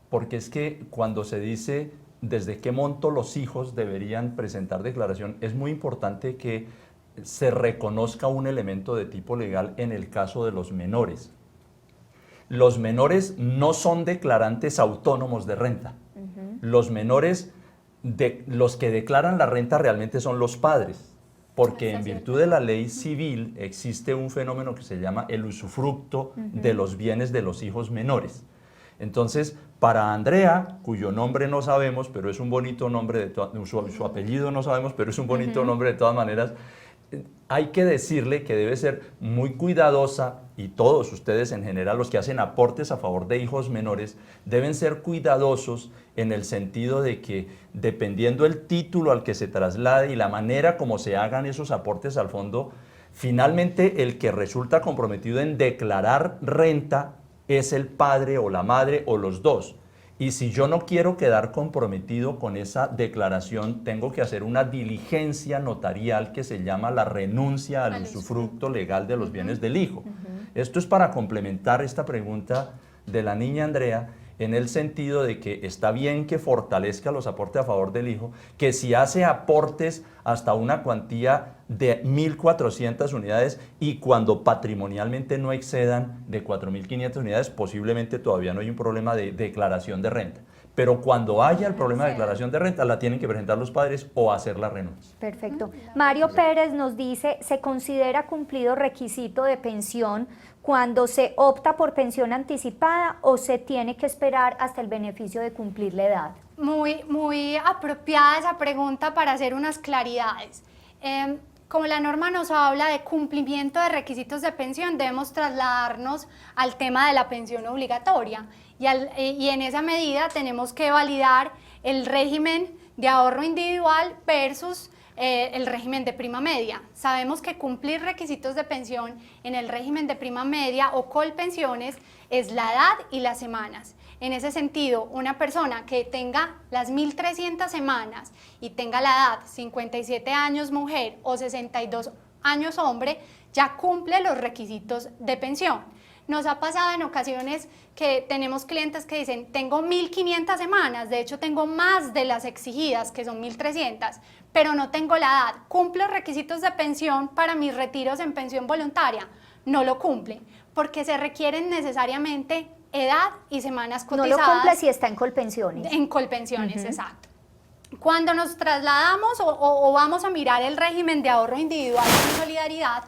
porque es que cuando se dice desde qué monto los hijos deberían presentar declaración, es muy importante que se reconozca un elemento de tipo legal en el caso de los menores. Los menores no son declarantes autónomos de renta. Los menores, los que declaran la renta realmente son los padres, porque en virtud de la ley civil existe un fenómeno que se llama el usufructo de los bienes de los hijos menores. Entonces, para Andrea, cuyo nombre no sabemos, pero es un bonito nombre, su apellido no sabemos, pero es un bonito nombre de todas maneras, hay que decirle que debe ser muy cuidadosa, y todos ustedes en general, los que hacen aportes a favor de hijos menores, deben ser cuidadosos en el sentido de que, dependiendo el título al que se traslade y la manera como se hagan esos aportes al fondo, finalmente el que resulta comprometido en declarar renta es el padre o la madre o los dos. Y si yo no quiero quedar comprometido con esa declaración, tengo que hacer una diligencia notarial que se llama la renuncia al usufructo legal de los bienes del hijo. Esto es para complementar esta pregunta de la niña Andrea, en el sentido de que está bien que fortalezca los aportes a favor del hijo, que si hace aportes hasta una cuantía de 1.400 unidades y cuando patrimonialmente no excedan de 4.500 unidades, posiblemente todavía no hay un problema de declaración de renta. Pero cuando haya el problema de declaración de renta, la tienen que presentar los padres o hacer la renuncia. Perfecto. Mario Pérez nos dice, ¿se considera cumplido requisito de pensión cuando se opta por pensión anticipada o se tiene que esperar hasta el beneficio de cumplir la edad? Muy apropiada esa pregunta para hacer unas claridades. Como la norma nos habla de cumplimiento de requisitos de pensión, debemos trasladarnos al tema de la pensión obligatoria y en esa medida tenemos que validar el régimen de ahorro individual versus el régimen de prima media. Sabemos que cumplir requisitos de pensión en el régimen de prima media o colpensiones es la edad y las semanas. En ese sentido, una persona que tenga las 1.300 semanas y tenga la edad 57 años mujer o 62 años hombre, ya cumple los requisitos de pensión. Nos ha pasado en ocasiones que tenemos clientes que dicen, tengo 1.500 semanas, de hecho tengo más de las exigidas, que son 1.300, pero no tengo la edad. ¿Cumplo requisitos de pensión para mis retiros en pensión voluntaria? No lo cumple, porque se requieren necesariamente edad y semanas cotizadas. No lo cumple si está en colpensiones. En colpensiones, exacto. Cuando nos trasladamos o vamos a mirar el régimen de ahorro individual con solidaridad,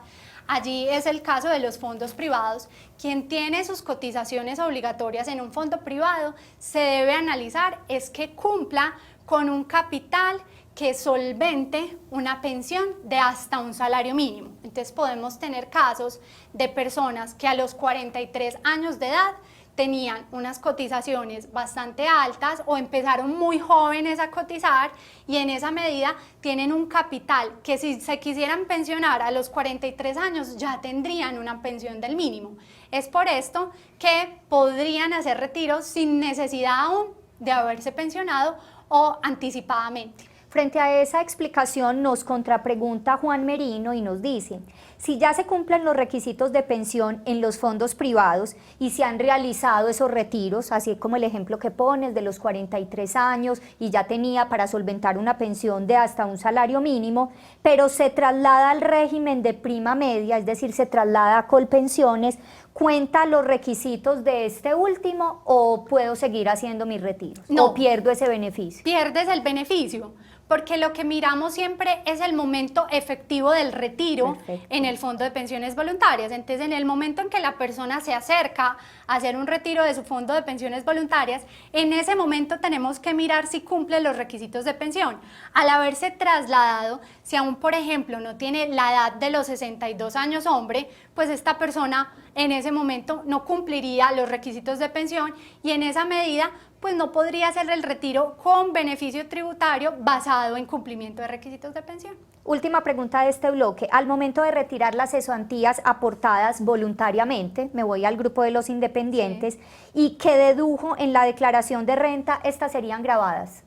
allí es el caso de los fondos privados. Quien tiene sus cotizaciones obligatorias en un fondo privado se debe analizar es que cumpla con un capital que solvente una pensión de hasta un salario mínimo. Entonces podemos tener casos de personas que a los 43 años de edad tenían unas cotizaciones bastante altas o empezaron muy jóvenes a cotizar y en esa medida tienen un capital que si se quisieran pensionar a los 43 años ya tendrían una pensión del mínimo. Es por esto que podrían hacer retiros sin necesidad aún de haberse pensionado o anticipadamente. Frente a esa explicación nos contrapregunta Juan Merino y nos dice, si ya se cumplen los requisitos de pensión en los fondos privados y se han realizado esos retiros, así como el ejemplo que pones de los 43 años y ya tenía para solventar una pensión de hasta un salario mínimo, pero se traslada al régimen de prima media, es decir, se traslada a colpensiones, ¿cuenta los requisitos de este último o puedo seguir haciendo mis retiros? No. ¿O pierdo ese beneficio? Pierdes el beneficio, porque lo que miramos siempre es el momento efectivo del retiro. Perfecto. En el fondo de pensiones voluntarias. Entonces, en el momento en que la persona se acerca a hacer un retiro de su fondo de pensiones voluntarias, en ese momento tenemos que mirar si cumple los requisitos de pensión. Al haberse trasladado, si aún, por ejemplo, no tiene la edad de los 62 años hombre, pues esta persona en ese momento no cumpliría los requisitos de pensión y en esa medida pues no podría hacer el retiro con beneficio tributario basado en cumplimiento de requisitos de pensión. Última pregunta de este bloque. Al momento de retirar las cesantías aportadas voluntariamente, me voy al grupo de los independientes, y que dedujo en la declaración de renta, ¿estas serían grabadas?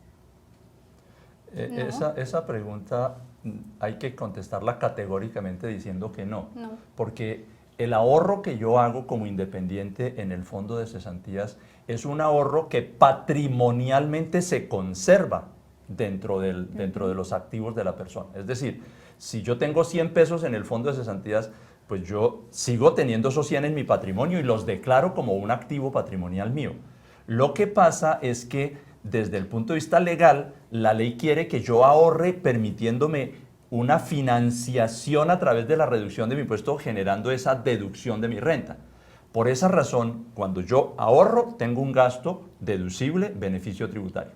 No. Esa pregunta hay que contestarla categóricamente diciendo que no, porque el ahorro que yo hago como independiente en el fondo de cesantías es un ahorro que patrimonialmente se conserva dentro de los activos de la persona. Es decir, si yo tengo 100 pesos en el fondo de cesantías, pues yo sigo teniendo esos 100 en mi patrimonio y los declaro como un activo patrimonial mío. Lo que pasa es que desde el punto de vista legal, la ley quiere que yo ahorre permitiéndome una financiación a través de la reducción de mi impuesto, generando esa deducción de mi renta. Por esa razón, cuando yo ahorro, tengo un gasto deducible, beneficio tributario.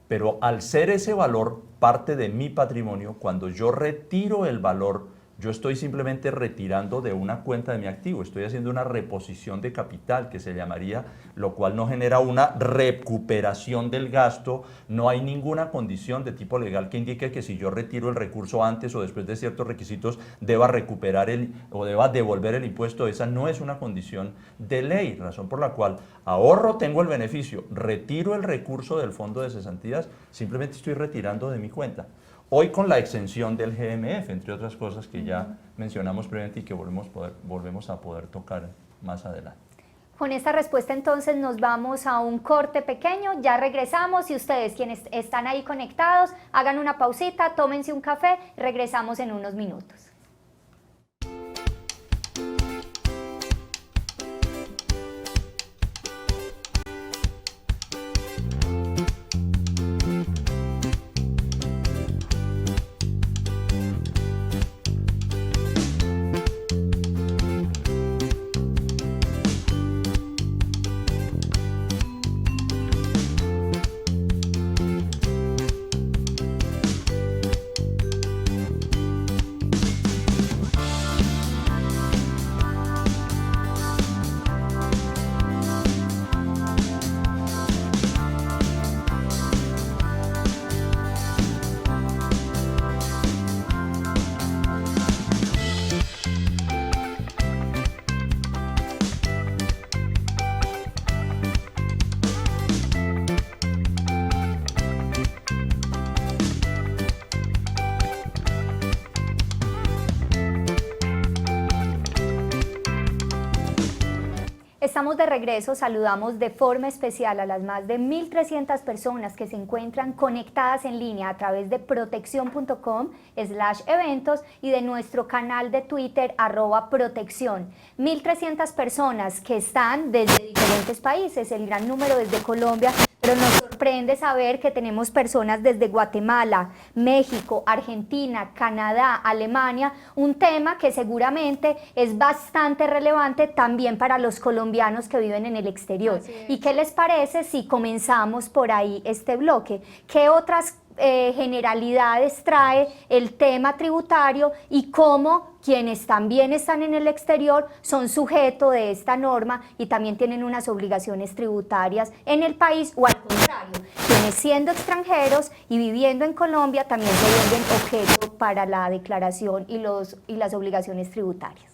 Pero al ser ese valor parte de mi patrimonio, cuando yo retiro el valor Yo estoy simplemente retirando de una cuenta de mi activo, estoy haciendo una reposición de capital que se llamaría, lo cual no genera una recuperación del gasto, no hay ninguna condición de tipo legal que indique que si yo retiro el recurso antes o después de ciertos requisitos deba recuperar o deba devolver el impuesto, esa no es una condición de ley, razón por la cual ahorro, tengo el beneficio, retiro el recurso del fondo de cesantías, simplemente estoy retirando de mi cuenta. Hoy con la exención del GMF, entre otras cosas que ya mencionamos previamente y que volvemos a poder tocar más adelante. Con esta respuesta entonces nos vamos a un corte pequeño, ya regresamos y ustedes quienes están ahí conectados, hagan una pausita, tómense un café, regresamos en unos minutos. Estamos de regreso, saludamos de forma especial a las más de 1.300 personas que se encuentran conectadas en línea a través de protección.com/eventos y de nuestro canal de Twitter @protección. 1.300 personas que están desde diferentes países, el gran número desde Colombia, pero nos sorprende saber que tenemos personas desde Guatemala, México, Argentina, Canadá, Alemania, un tema que seguramente es bastante relevante también para los colombianos que viven en el exterior. ¿Y qué les parece si comenzamos por ahí este bloque? ¿Qué otras generalidades trae el tema tributario y cómo quienes también están en el exterior son sujetos de esta norma y también tienen unas obligaciones tributarias en el país, o al contrario, quienes siendo extranjeros y viviendo en Colombia también se vuelven objeto para la declaración y las obligaciones tributarias?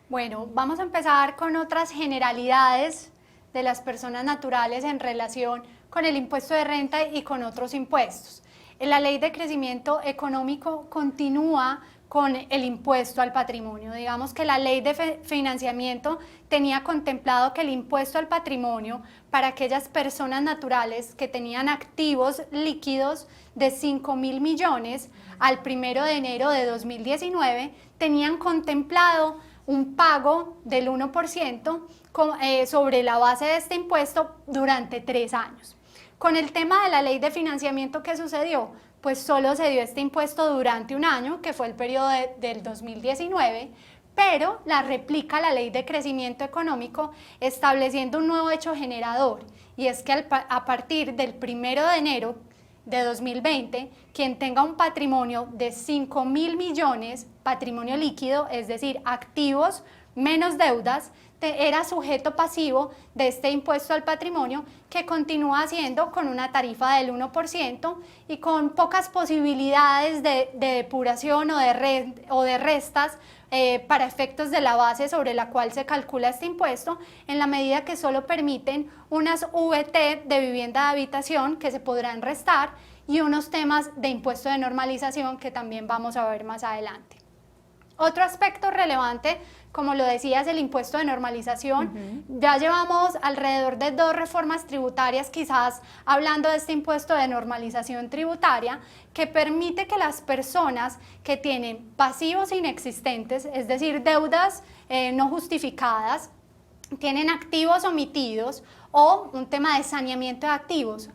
Bueno, vamos a empezar con otras generalidades de las personas naturales en relación con el impuesto de renta y con otros impuestos. La Ley de Crecimiento Económico continúa con el impuesto al patrimonio. Digamos que la Ley de Financiamiento tenía contemplado que el impuesto al patrimonio para aquellas personas naturales que tenían activos líquidos de 5.000 millones al 1 de enero de 2019 tenían contemplado un pago del 1% sobre la base de este impuesto durante 3 años. Con el tema de la Ley de Financiamiento, ¿qué sucedió? Pues solo se dio este impuesto durante un año, que fue el periodo del 2019, pero la replica la Ley de Crecimiento Económico estableciendo un nuevo hecho generador, y es que a partir del 1 de enero de 2020, quien tenga un patrimonio de 5.000 millones, patrimonio líquido, es decir, activos menos deudas, era sujeto pasivo de este impuesto al patrimonio, que continúa siendo con una tarifa del 1% y con pocas posibilidades de depuración o de restas para efectos de la base sobre la cual se calcula este impuesto, en la medida que solo permiten unas VT de vivienda de habitación que se podrán restar y unos temas de impuesto de normalización que también vamos a ver más adelante. Otro aspecto relevante, como lo decía, es el impuesto de normalización. Ya llevamos alrededor de 2 reformas tributarias quizás hablando de este impuesto de normalización tributaria, que permite que las personas que tienen pasivos inexistentes, es decir, deudas no justificadas, tienen activos omitidos o un tema de saneamiento de activos,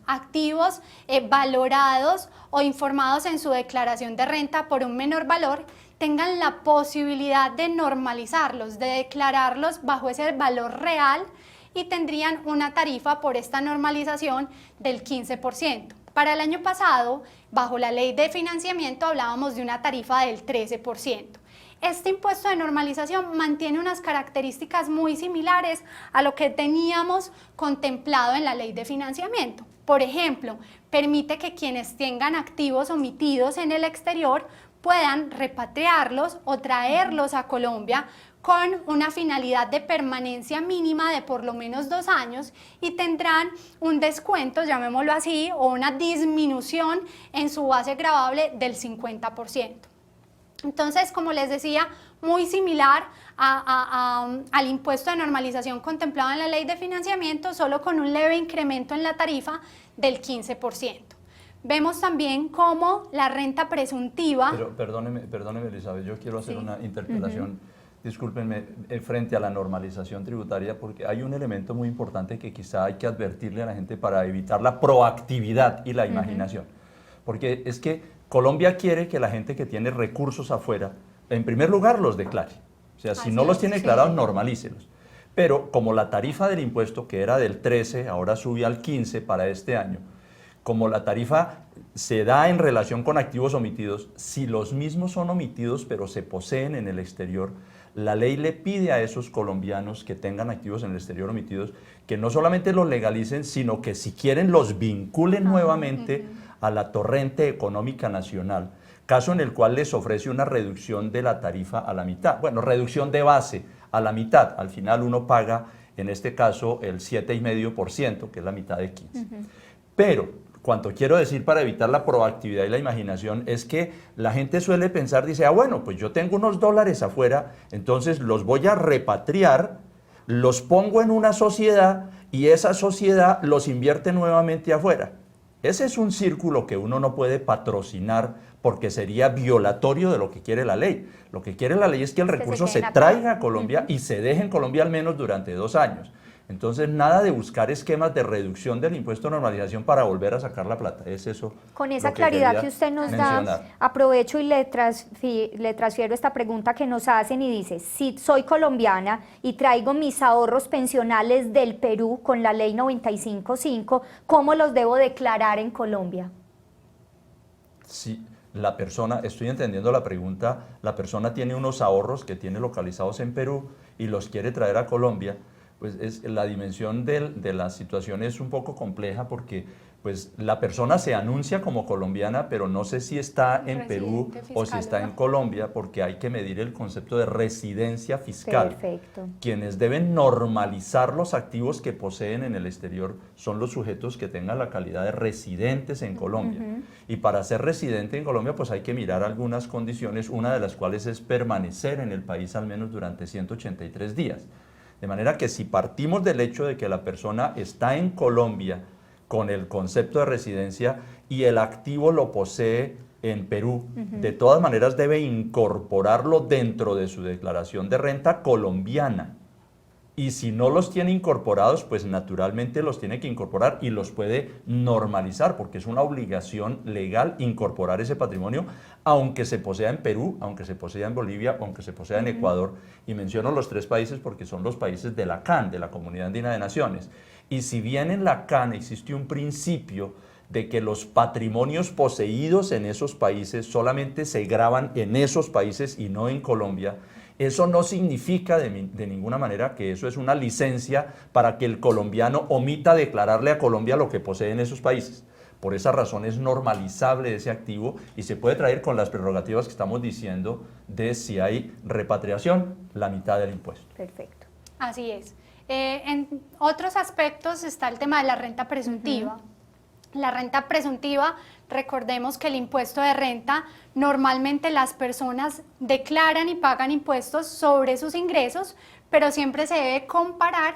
valorados o informados en su declaración de renta por un menor valor, tengan la posibilidad de normalizarlos, de declararlos bajo ese valor real, y tendrían una tarifa por esta normalización del 15%. Para el año pasado, bajo la Ley de Financiamiento, hablábamos de una tarifa del 13%. este impuesto de normalización mantiene unas características muy similares a lo que teníamos contemplado en la ley de financiamiento. Por ejemplo, permite que quienes tengan activos omitidos en el exterior puedan repatriarlos o traerlos a Colombia con una finalidad de permanencia mínima de por lo menos 2 años y tendrán un descuento, llamémoslo así, o una disminución en su base gravable del 50%. Entonces, como les decía, muy similar al impuesto de normalización contemplado en la ley de financiamiento, solo con un leve incremento en la tarifa del 15%. Vemos también cómo la renta presuntiva... Pero perdóneme Elizabeth, yo quiero hacer una interpelación, discúlpenme, frente a la normalización tributaria, porque hay un elemento muy importante que quizá hay que advertirle a la gente para evitar la proactividad y la imaginación. Porque es que Colombia quiere que la gente que tiene recursos afuera, en primer lugar, los declare. O sea, si no los tiene declarados, normalícelos. Pero como la tarifa del impuesto, que era del 13, ahora sube al 15 para este año, como la tarifa se da en relación con activos omitidos, si los mismos son omitidos pero se poseen en el exterior, la ley le pide a esos colombianos que tengan activos en el exterior omitidos que no solamente los legalicen, sino que si quieren los vinculen nuevamente a la torrente económica nacional, caso en el cual les ofrece una reducción de la tarifa a la mitad. Bueno, reducción de base a la mitad. Al final uno paga, en este caso, el 7,5%, que es la mitad de 15. Pero, cuanto quiero decir para evitar la proactividad y la imaginación, es que la gente suele pensar, dice, bueno, pues yo tengo unos dólares afuera, entonces los voy a repatriar, los pongo en una sociedad y esa sociedad los invierte nuevamente afuera. Ese es un círculo que uno no puede patrocinar porque sería violatorio de lo que quiere la ley. Lo que quiere la ley es que el recurso se traiga a Colombia y se deje en Colombia al menos durante 2 años. Entonces, nada de buscar esquemas de reducción del impuesto de normalización para volver a sacar la plata. Es eso. Con esa claridad que usted nos da, aprovecho y le transfiero esta pregunta que nos hacen y dice, si soy colombiana y traigo mis ahorros pensionales del Perú con la ley 95.5, ¿cómo los debo declarar en Colombia? Sí, la persona, estoy entendiendo la pregunta, la persona tiene unos ahorros que tiene localizados en Perú y los quiere traer a Colombia. Pues la dimensión de la situación es un poco compleja porque pues, la persona se anuncia como colombiana, pero no sé si está en Perú o si está en Colombia, porque hay que medir el concepto de residencia fiscal. Perfecto. Quienes deben normalizar los activos que poseen en el exterior son los sujetos que tengan la calidad de residentes en Colombia. Y para ser residente en Colombia, pues hay que mirar algunas condiciones, una de las cuales es permanecer en el país al menos durante 183 días. De manera que si partimos del hecho de que la persona está en Colombia con el concepto de residencia y el activo lo posee en Perú, de todas maneras debe incorporarlo dentro de su declaración de renta colombiana. Y si no los tiene incorporados, pues naturalmente los tiene que incorporar y los puede normalizar, porque es una obligación legal incorporar ese patrimonio, aunque se posea en Perú, aunque se posea en Bolivia, aunque se posea en Ecuador. Y menciono los 3 países porque son los países de la CAN, de la Comunidad Andina de Naciones. Y si bien en la CAN existe un principio de que los patrimonios poseídos en esos países solamente se gravan en esos países y no en Colombia, eso no significa de ninguna manera que eso es una licencia para que el colombiano omita declararle a Colombia lo que posee en esos países. Por esa razón es normalizable ese activo y se puede traer con las prerrogativas que estamos diciendo de si hay repatriación, la mitad del impuesto. Perfecto. Así es. En otros aspectos está el tema de la renta presuntiva. La renta presuntiva, recordemos que el impuesto de renta, normalmente las personas declaran y pagan impuestos sobre sus ingresos, pero siempre se debe comparar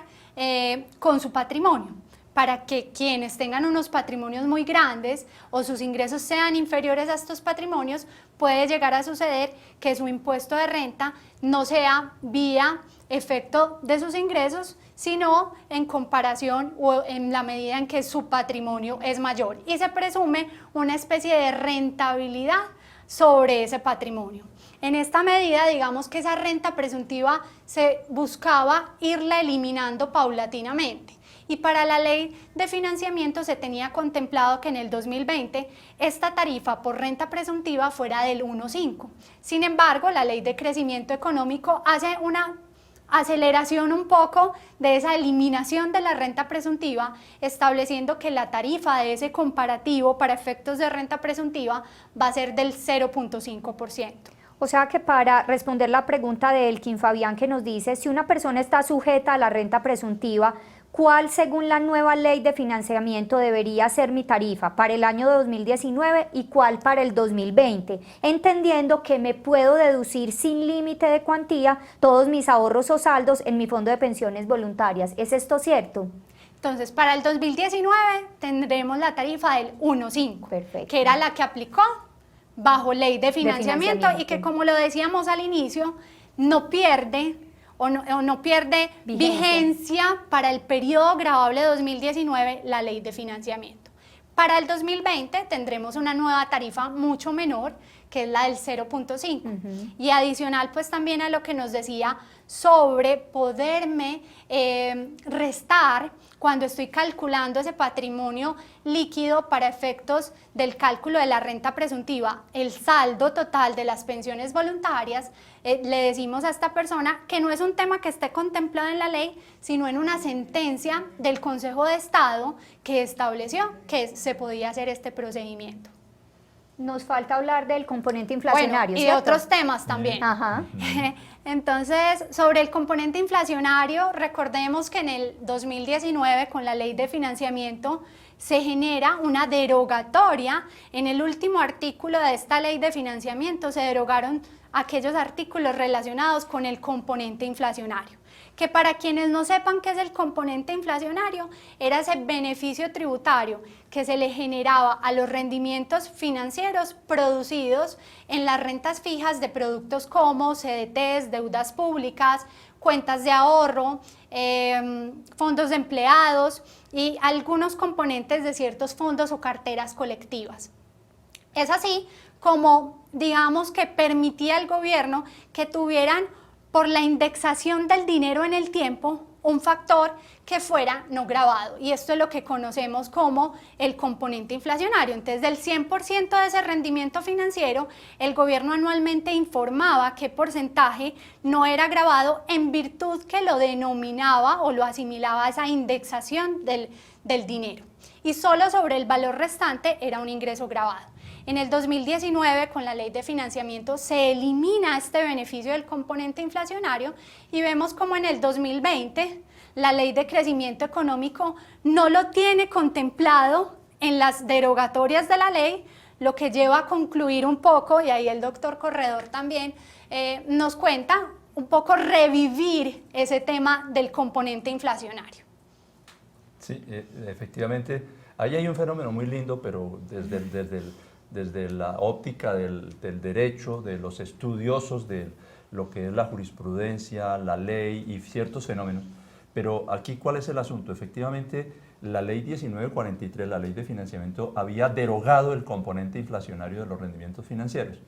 con su patrimonio, para que quienes tengan unos patrimonios muy grandes o sus ingresos sean inferiores a estos patrimonios, puede llegar a suceder que su impuesto de renta no sea vía efecto de sus ingresos, sino en comparación o en la medida en que su patrimonio es mayor y se presume una especie de rentabilidad sobre ese patrimonio. En esta medida, digamos que esa renta presuntiva se buscaba irla eliminando paulatinamente y para la ley de financiamiento se tenía contemplado que en el 2020 esta tarifa por renta presuntiva fuera del 1,5. Sin embargo, la ley de crecimiento económico hace una aceleración un poco de esa eliminación de la renta presuntiva, estableciendo que la tarifa de ese comparativo para efectos de renta presuntiva va a ser del 0,5%. O sea que para responder la pregunta de Elkin Fabián, que nos dice, si una persona está sujeta a la renta presuntiva, ¿cuál, según la nueva ley de financiamiento, debería ser mi tarifa para el año 2019 y cuál para el 2020? Entendiendo que me puedo deducir sin límite de cuantía todos mis ahorros o saldos en mi fondo de pensiones voluntarias. ¿Es esto cierto? Entonces, para el 2019 tendremos la tarifa del 1,5, que era la que aplicó bajo ley de financiamiento y que, como lo decíamos al inicio, no pierde no pierde vigencia para el periodo gravable 2019 la ley de financiamiento. Para el 2020 tendremos una nueva tarifa mucho menor, que es la del 0,5. Y adicional pues también a lo que nos decía sobre poderme restar cuando estoy calculando ese patrimonio líquido para efectos del cálculo de la renta presuntiva, el saldo total de las pensiones voluntarias, le decimos a esta persona que no es un tema que esté contemplado en la ley, sino en una sentencia del Consejo de Estado que estableció que se podía hacer este procedimiento. Nos falta hablar del componente inflacionario, bueno, y ¿cierto? de otros temas también. Ajá. Entonces, sobre el componente inflacionario, recordemos que en el 2019, con la ley de financiamiento, se genera una derogatoria. En el último artículo de esta ley de financiamiento se derogaron aquellos artículos relacionados con el componente inflacionario, que para quienes no sepan qué es el componente inflacionario, era ese beneficio tributario que se le generaba a los rendimientos financieros producidos en las rentas fijas de productos como CDTs, deudas públicas, cuentas de ahorro, fondos de empleados y algunos componentes de ciertos fondos o carteras colectivas. Es así como, digamos, que permitía al gobierno que tuvieran, por la indexación del dinero en el tiempo, un factor que fuera no gravado, y esto es lo que conocemos como el componente inflacionario. Entonces, del 100% de ese rendimiento financiero, el gobierno anualmente informaba qué porcentaje no era gravado en virtud que lo denominaba o lo asimilaba a esa indexación del dinero, y solo sobre el valor restante era un ingreso gravado. En el 2019, con la ley de financiamiento, se elimina este beneficio del componente inflacionario y vemos como en el 2020 la ley de crecimiento económico no lo tiene contemplado en las derogatorias de la ley, lo que lleva a concluir un poco, y ahí el doctor Corredor también nos cuenta, un poco revivir ese tema del componente inflacionario. Sí, efectivamente, ahí hay un fenómeno muy lindo, pero desde la óptica del derecho, de los estudiosos de lo que es la jurisprudencia, la ley y ciertos fenómenos. Pero aquí, ¿cuál es el asunto? Efectivamente, la ley 1943, la ley de financiamiento, había derogado el componente inflacionario de los rendimientos financieros.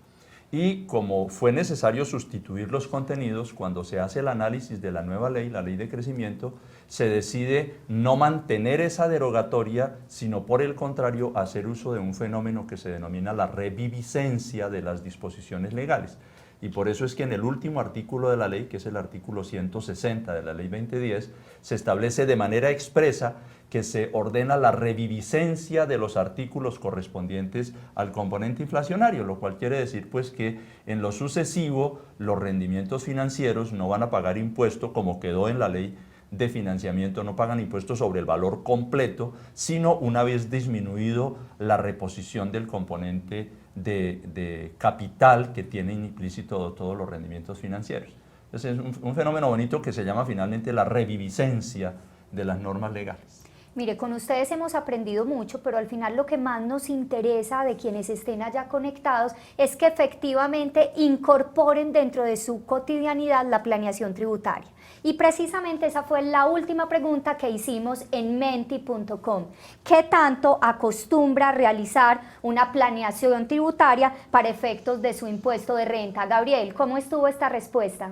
Y como fue necesario sustituir los contenidos, cuando se hace el análisis de la nueva ley, la ley de crecimiento, se decide no mantener esa derogatoria, sino por el contrario hacer uso de un fenómeno que se denomina la reviviscencia de las disposiciones legales. Y por eso es que en el último artículo de la ley, que es el artículo 160 de la ley 2010, se establece de manera expresa que se ordena la reviviscencia de los artículos correspondientes al componente inflacionario, lo cual quiere decir pues que en lo sucesivo los rendimientos financieros no van a pagar impuesto como quedó en la ley de financiamiento, no pagan impuestos sobre el valor completo, sino una vez disminuido la reposición del componente de capital que tienen implícito todos los rendimientos financieros. Entonces es un fenómeno bonito que se llama finalmente la reviviscencia de las normas legales. Mire, con ustedes hemos aprendido mucho, pero al final lo que más nos interesa de quienes estén allá conectados es que efectivamente incorporen dentro de su cotidianidad la planeación tributaria. Y precisamente esa fue la última pregunta que hicimos en menti.com. ¿Qué tanto acostumbra realizar una planeación tributaria para efectos de su impuesto de renta? Gabriel, ¿cómo estuvo esta respuesta?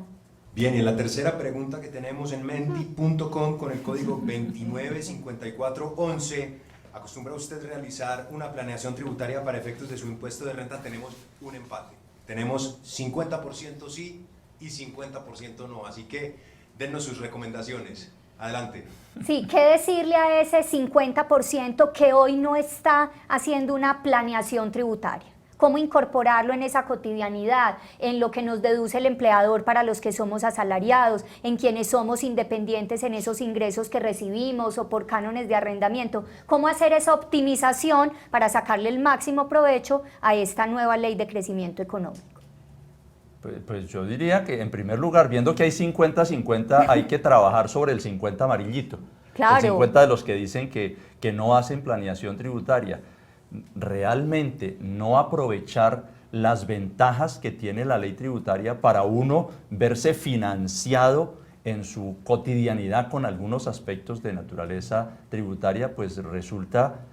Bien, y la tercera pregunta que tenemos en menti.com con el código 295411, ¿acostumbra usted realizar una planeación tributaria para efectos de su impuesto de renta? Tenemos un empate. Tenemos 50% sí y 50% no, así que dennos sus recomendaciones. Adelante. Sí, ¿qué decirle a ese 50% que hoy no está haciendo una planeación tributaria? ¿Cómo incorporarlo en esa cotidianidad, en lo que nos deduce el empleador para los que somos asalariados, en quienes somos independientes en esos ingresos que recibimos o por cánones de arrendamiento? ¿Cómo hacer esa optimización para sacarle el máximo provecho a esta nueva ley de crecimiento económico? Pues yo diría que en primer lugar, viendo que hay 50-50, hay que trabajar sobre el 50 amarillito. Claro. El 50 de los que dicen que no hacen planeación tributaria. Realmente no aprovechar las ventajas que tiene la ley tributaria para uno verse financiado en su cotidianidad con algunos aspectos de naturaleza tributaria, pues resulta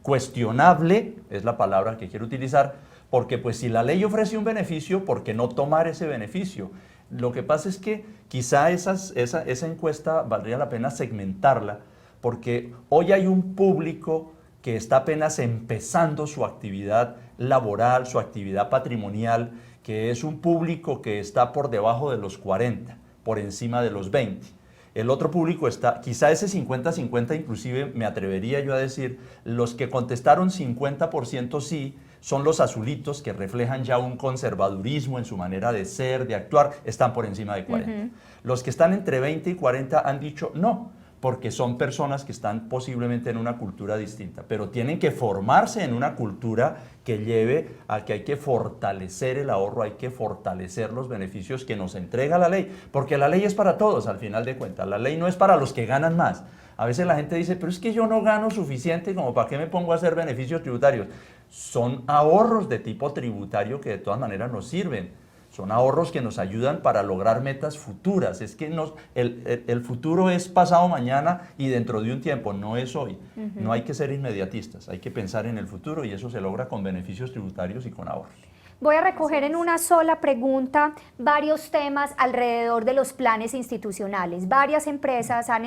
cuestionable, es la palabra que quiero utilizar, porque pues si la ley ofrece un beneficio, ¿por qué no tomar ese beneficio? Lo que pasa es que quizá esa encuesta valdría la pena segmentarla, porque hoy hay un público que está apenas empezando su actividad laboral, su actividad patrimonial, que es un público que está por debajo de los 40, por encima de los 20. El otro público está, quizá ese 50-50, inclusive me atrevería yo a decir, los que contestaron 50% sí, son los azulitos que reflejan ya un conservadurismo en su manera de ser, de actuar, están por encima de 40. Los que están entre 20 y 40 han dicho no, porque son personas que están posiblemente en una cultura distinta, pero tienen que formarse en una cultura que lleve a que hay que fortalecer el ahorro, hay que fortalecer los beneficios que nos entrega la ley, porque la ley es para todos al final de cuentas, la ley no es para los que ganan más. A veces la gente dice, pero es que yo no gano suficiente como para qué me pongo a hacer beneficios tributarios. Son ahorros de tipo tributario que de todas maneras nos sirven. Son ahorros que nos ayudan para lograr metas futuras. Es que el futuro es pasado mañana y dentro de un tiempo, no es hoy. No hay que ser inmediatistas, hay que pensar en el futuro y eso se logra con beneficios tributarios y con ahorros. Voy a recoger en una sola pregunta varios temas alrededor de los planes institucionales. Varias empresas han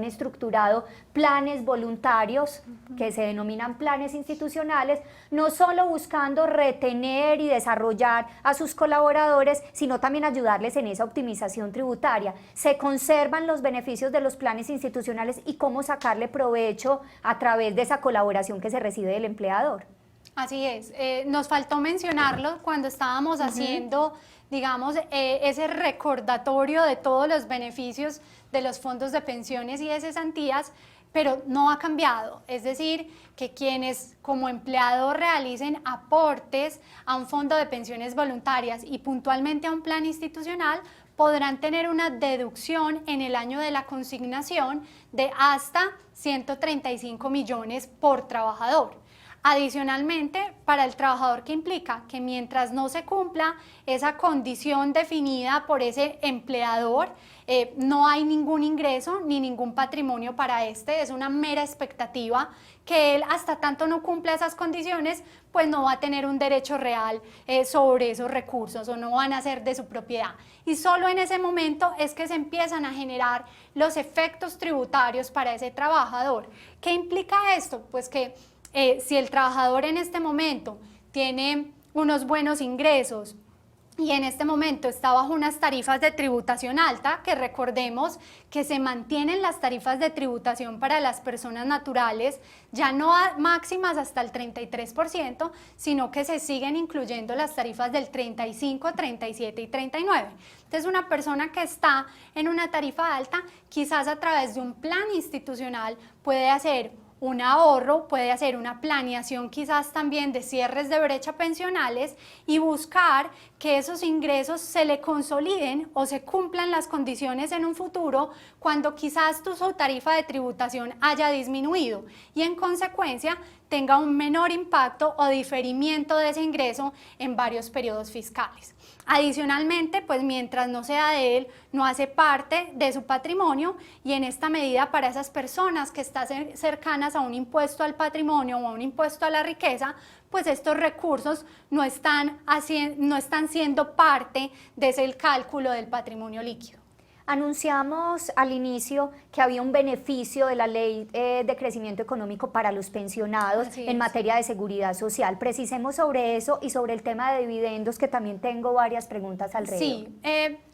estructurado planes voluntarios que se denominan planes institucionales, no solo buscando retener y desarrollar a sus colaboradores, sino también ayudarles en esa optimización tributaria. Se conservan los beneficios de los planes institucionales y cómo sacarle provecho a través de esa colaboración que se recibe del empleador. Así es, nos faltó mencionarlo cuando estábamos haciendo, digamos, ese recordatorio de todos los beneficios de los fondos de pensiones y de cesantías, pero no ha cambiado. Es decir, que quienes como empleador realicen aportes a un fondo de pensiones voluntarias y puntualmente a un plan institucional, podrán tener una deducción en el año de la consignación de hasta 135 millones por trabajador. Adicionalmente, para el trabajador, ¿qué implica? Que mientras no se cumpla esa condición definida por ese empleador, no hay ningún ingreso ni ningún patrimonio para este, es una mera expectativa que él hasta tanto no cumpla esas condiciones, pues no va a tener un derecho real sobre esos recursos o no van a ser de su propiedad. Y solo en ese momento es que se empiezan a generar los efectos tributarios para ese trabajador. ¿Qué implica esto? Pues que si el trabajador en este momento tiene unos buenos ingresos y en este momento está bajo unas tarifas de tributación alta, que recordemos que se mantienen las tarifas de tributación para las personas naturales, ya no máximas hasta el 33%, sino que se siguen incluyendo las tarifas del 35, 37 y 39. Entonces, una persona que está en una tarifa alta, quizás a través de un plan institucional puede hacer un ahorro, puede hacer una planeación quizás también de cierres de brecha pensionales y buscar que esos ingresos se le consoliden o se cumplan las condiciones en un futuro cuando quizás su tarifa de tributación haya disminuido y en consecuencia tenga un menor impacto o diferimiento de ese ingreso en varios periodos fiscales. Adicionalmente, pues mientras no sea de él, no hace parte de su patrimonio, y en esta medida para esas personas que están cercanas a un impuesto al patrimonio o a un impuesto a la riqueza, pues estos recursos no están siendo parte de ese cálculo del patrimonio líquido. Anunciamos al inicio que había un beneficio de la Ley de Crecimiento Económico para los pensionados en materia de seguridad social. Precisemos sobre eso y sobre el tema de dividendos, que también tengo varias preguntas alrededor. Sí,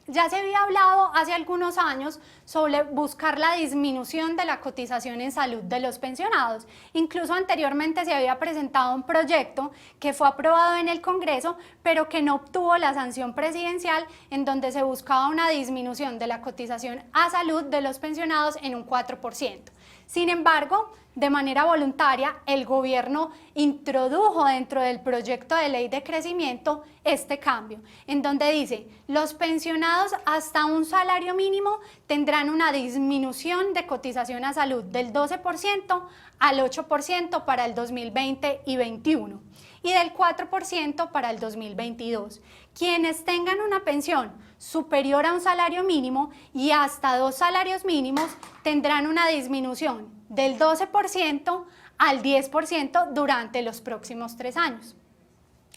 ya se había hablado hace algunos años sobre buscar la disminución de la cotización en salud de los pensionados. Incluso anteriormente se había presentado un proyecto que fue aprobado en el Congreso, pero que no obtuvo la sanción presidencial, en donde se buscaba una disminución de la cotización a salud de los pensionados en un 4%. Sin embargo, de manera voluntaria, el gobierno introdujo dentro del proyecto de ley de crecimiento este cambio, en donde dice: los pensionados hasta un salario mínimo tendrán una disminución de cotización a salud del 12% al 8% para el 2020 y 2021 y del 4% para el 2022. Quienes tengan una pensión superior a un salario mínimo y hasta 2 salarios mínimos tendrán una disminución del 12% al 10% durante los próximos 3 años.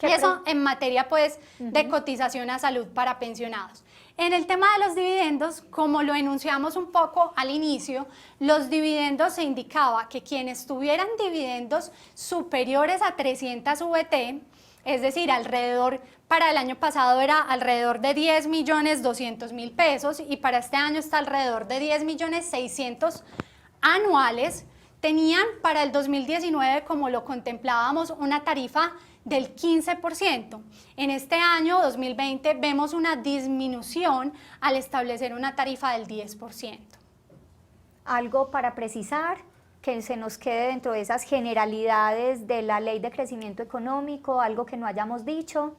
Eso en materia pues de cotización a salud para pensionados. En el tema de los dividendos, como lo enunciamos un poco al inicio, los dividendos se indicaba que quienes tuvieran dividendos superiores a 300 VT, es decir, para el año pasado era alrededor de 10.200.000 pesos y para este año está alrededor de 10.600.000 anuales, tenían para el 2019, como lo contemplábamos, una tarifa del 15%. En este año 2020 vemos una disminución al establecer una tarifa del 10%. ¿Algo para precisar que se nos quede dentro de esas generalidades de la Ley de Crecimiento Económico, algo que no hayamos dicho?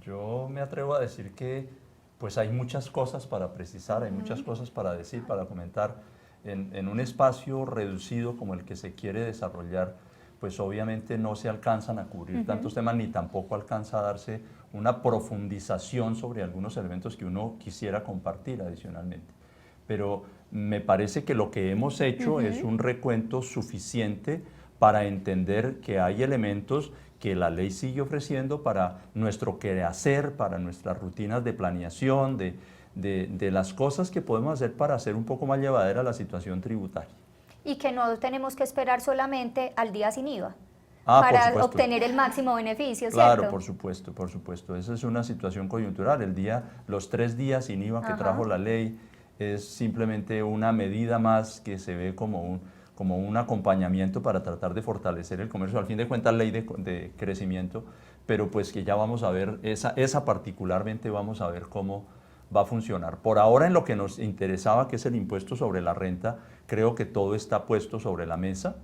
Yo me atrevo a decir que pues hay muchas cosas para precisar, hay muchas cosas para decir, para comentar. En un espacio reducido como el que se quiere desarrollar, pues obviamente no se alcanzan a cubrir tantos temas, ni tampoco alcanza a darse una profundización sobre algunos elementos que uno quisiera compartir adicionalmente. Pero me parece que lo que hemos hecho es un recuento suficiente para entender que hay elementos que la ley sigue ofreciendo para nuestro quehacer, para nuestras rutinas de planeación, de las cosas que podemos hacer para hacer un poco más llevadera la situación tributaria. Y que no tenemos que esperar solamente al día sin IVA por para supuesto. obtener el máximo beneficio, ¿cierto? Claro, por supuesto, por supuesto. Esa es una situación coyuntural. Los 3 días sin IVA que trajo la ley es simplemente una medida más que se ve como un acompañamiento para tratar de fortalecer el comercio. Al fin de cuentas, ley de crecimiento, pero pues que ya vamos a ver, esa particularmente vamos a ver cómo va a funcionar. Por ahora, en lo que nos interesaba, que es el impuesto sobre la renta, creo que todo está puesto sobre la mesa,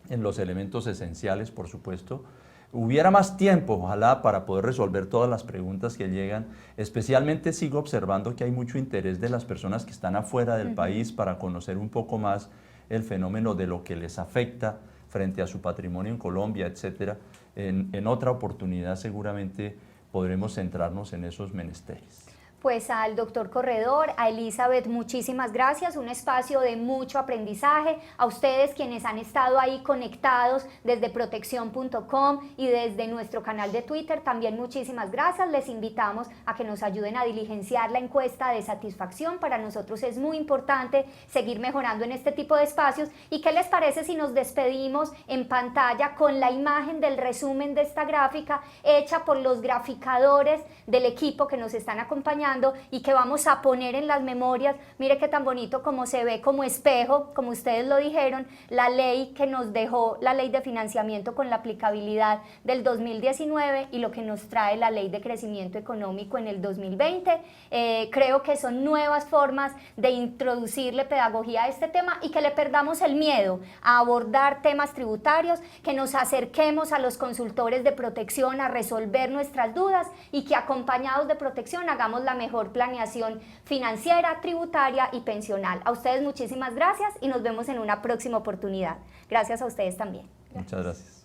en los elementos esenciales, por supuesto. Hubiera más tiempo, ojalá, para poder resolver todas las preguntas que llegan. Especialmente sigo observando que hay mucho interés de las personas que están afuera del país para conocer un poco más el fenómeno de lo que les afecta frente a su patrimonio en Colombia, etcétera. En otra oportunidad seguramente podremos centrarnos en esos menesteres. Pues al doctor Corredor, a Elizabeth, muchísimas gracias, un espacio de mucho aprendizaje. A ustedes quienes han estado ahí conectados desde protección.com y desde nuestro canal de Twitter, también muchísimas gracias. Les invitamos a que nos ayuden a diligenciar la encuesta de satisfacción. Para nosotros es muy importante seguir mejorando en este tipo de espacios. ¿Y qué les parece si nos despedimos en pantalla con la imagen del resumen de esta gráfica hecha por los graficadores del equipo que nos están acompañando y que vamos a poner en las memorias? Mire qué tan bonito como se ve como espejo, como ustedes lo dijeron, la ley que nos dejó la ley de financiamiento con la aplicabilidad del 2019 y lo que nos trae la ley de crecimiento económico en el 2020. Creo que son nuevas formas de introducirle pedagogía a este tema y que le perdamos el miedo a abordar temas tributarios, que nos acerquemos a los consultores de protección a resolver nuestras dudas y que acompañados de protección hagamos la mejor planeación financiera, tributaria y pensional. A ustedes muchísimas gracias y nos vemos en una próxima oportunidad. Gracias a ustedes también. Muchas gracias.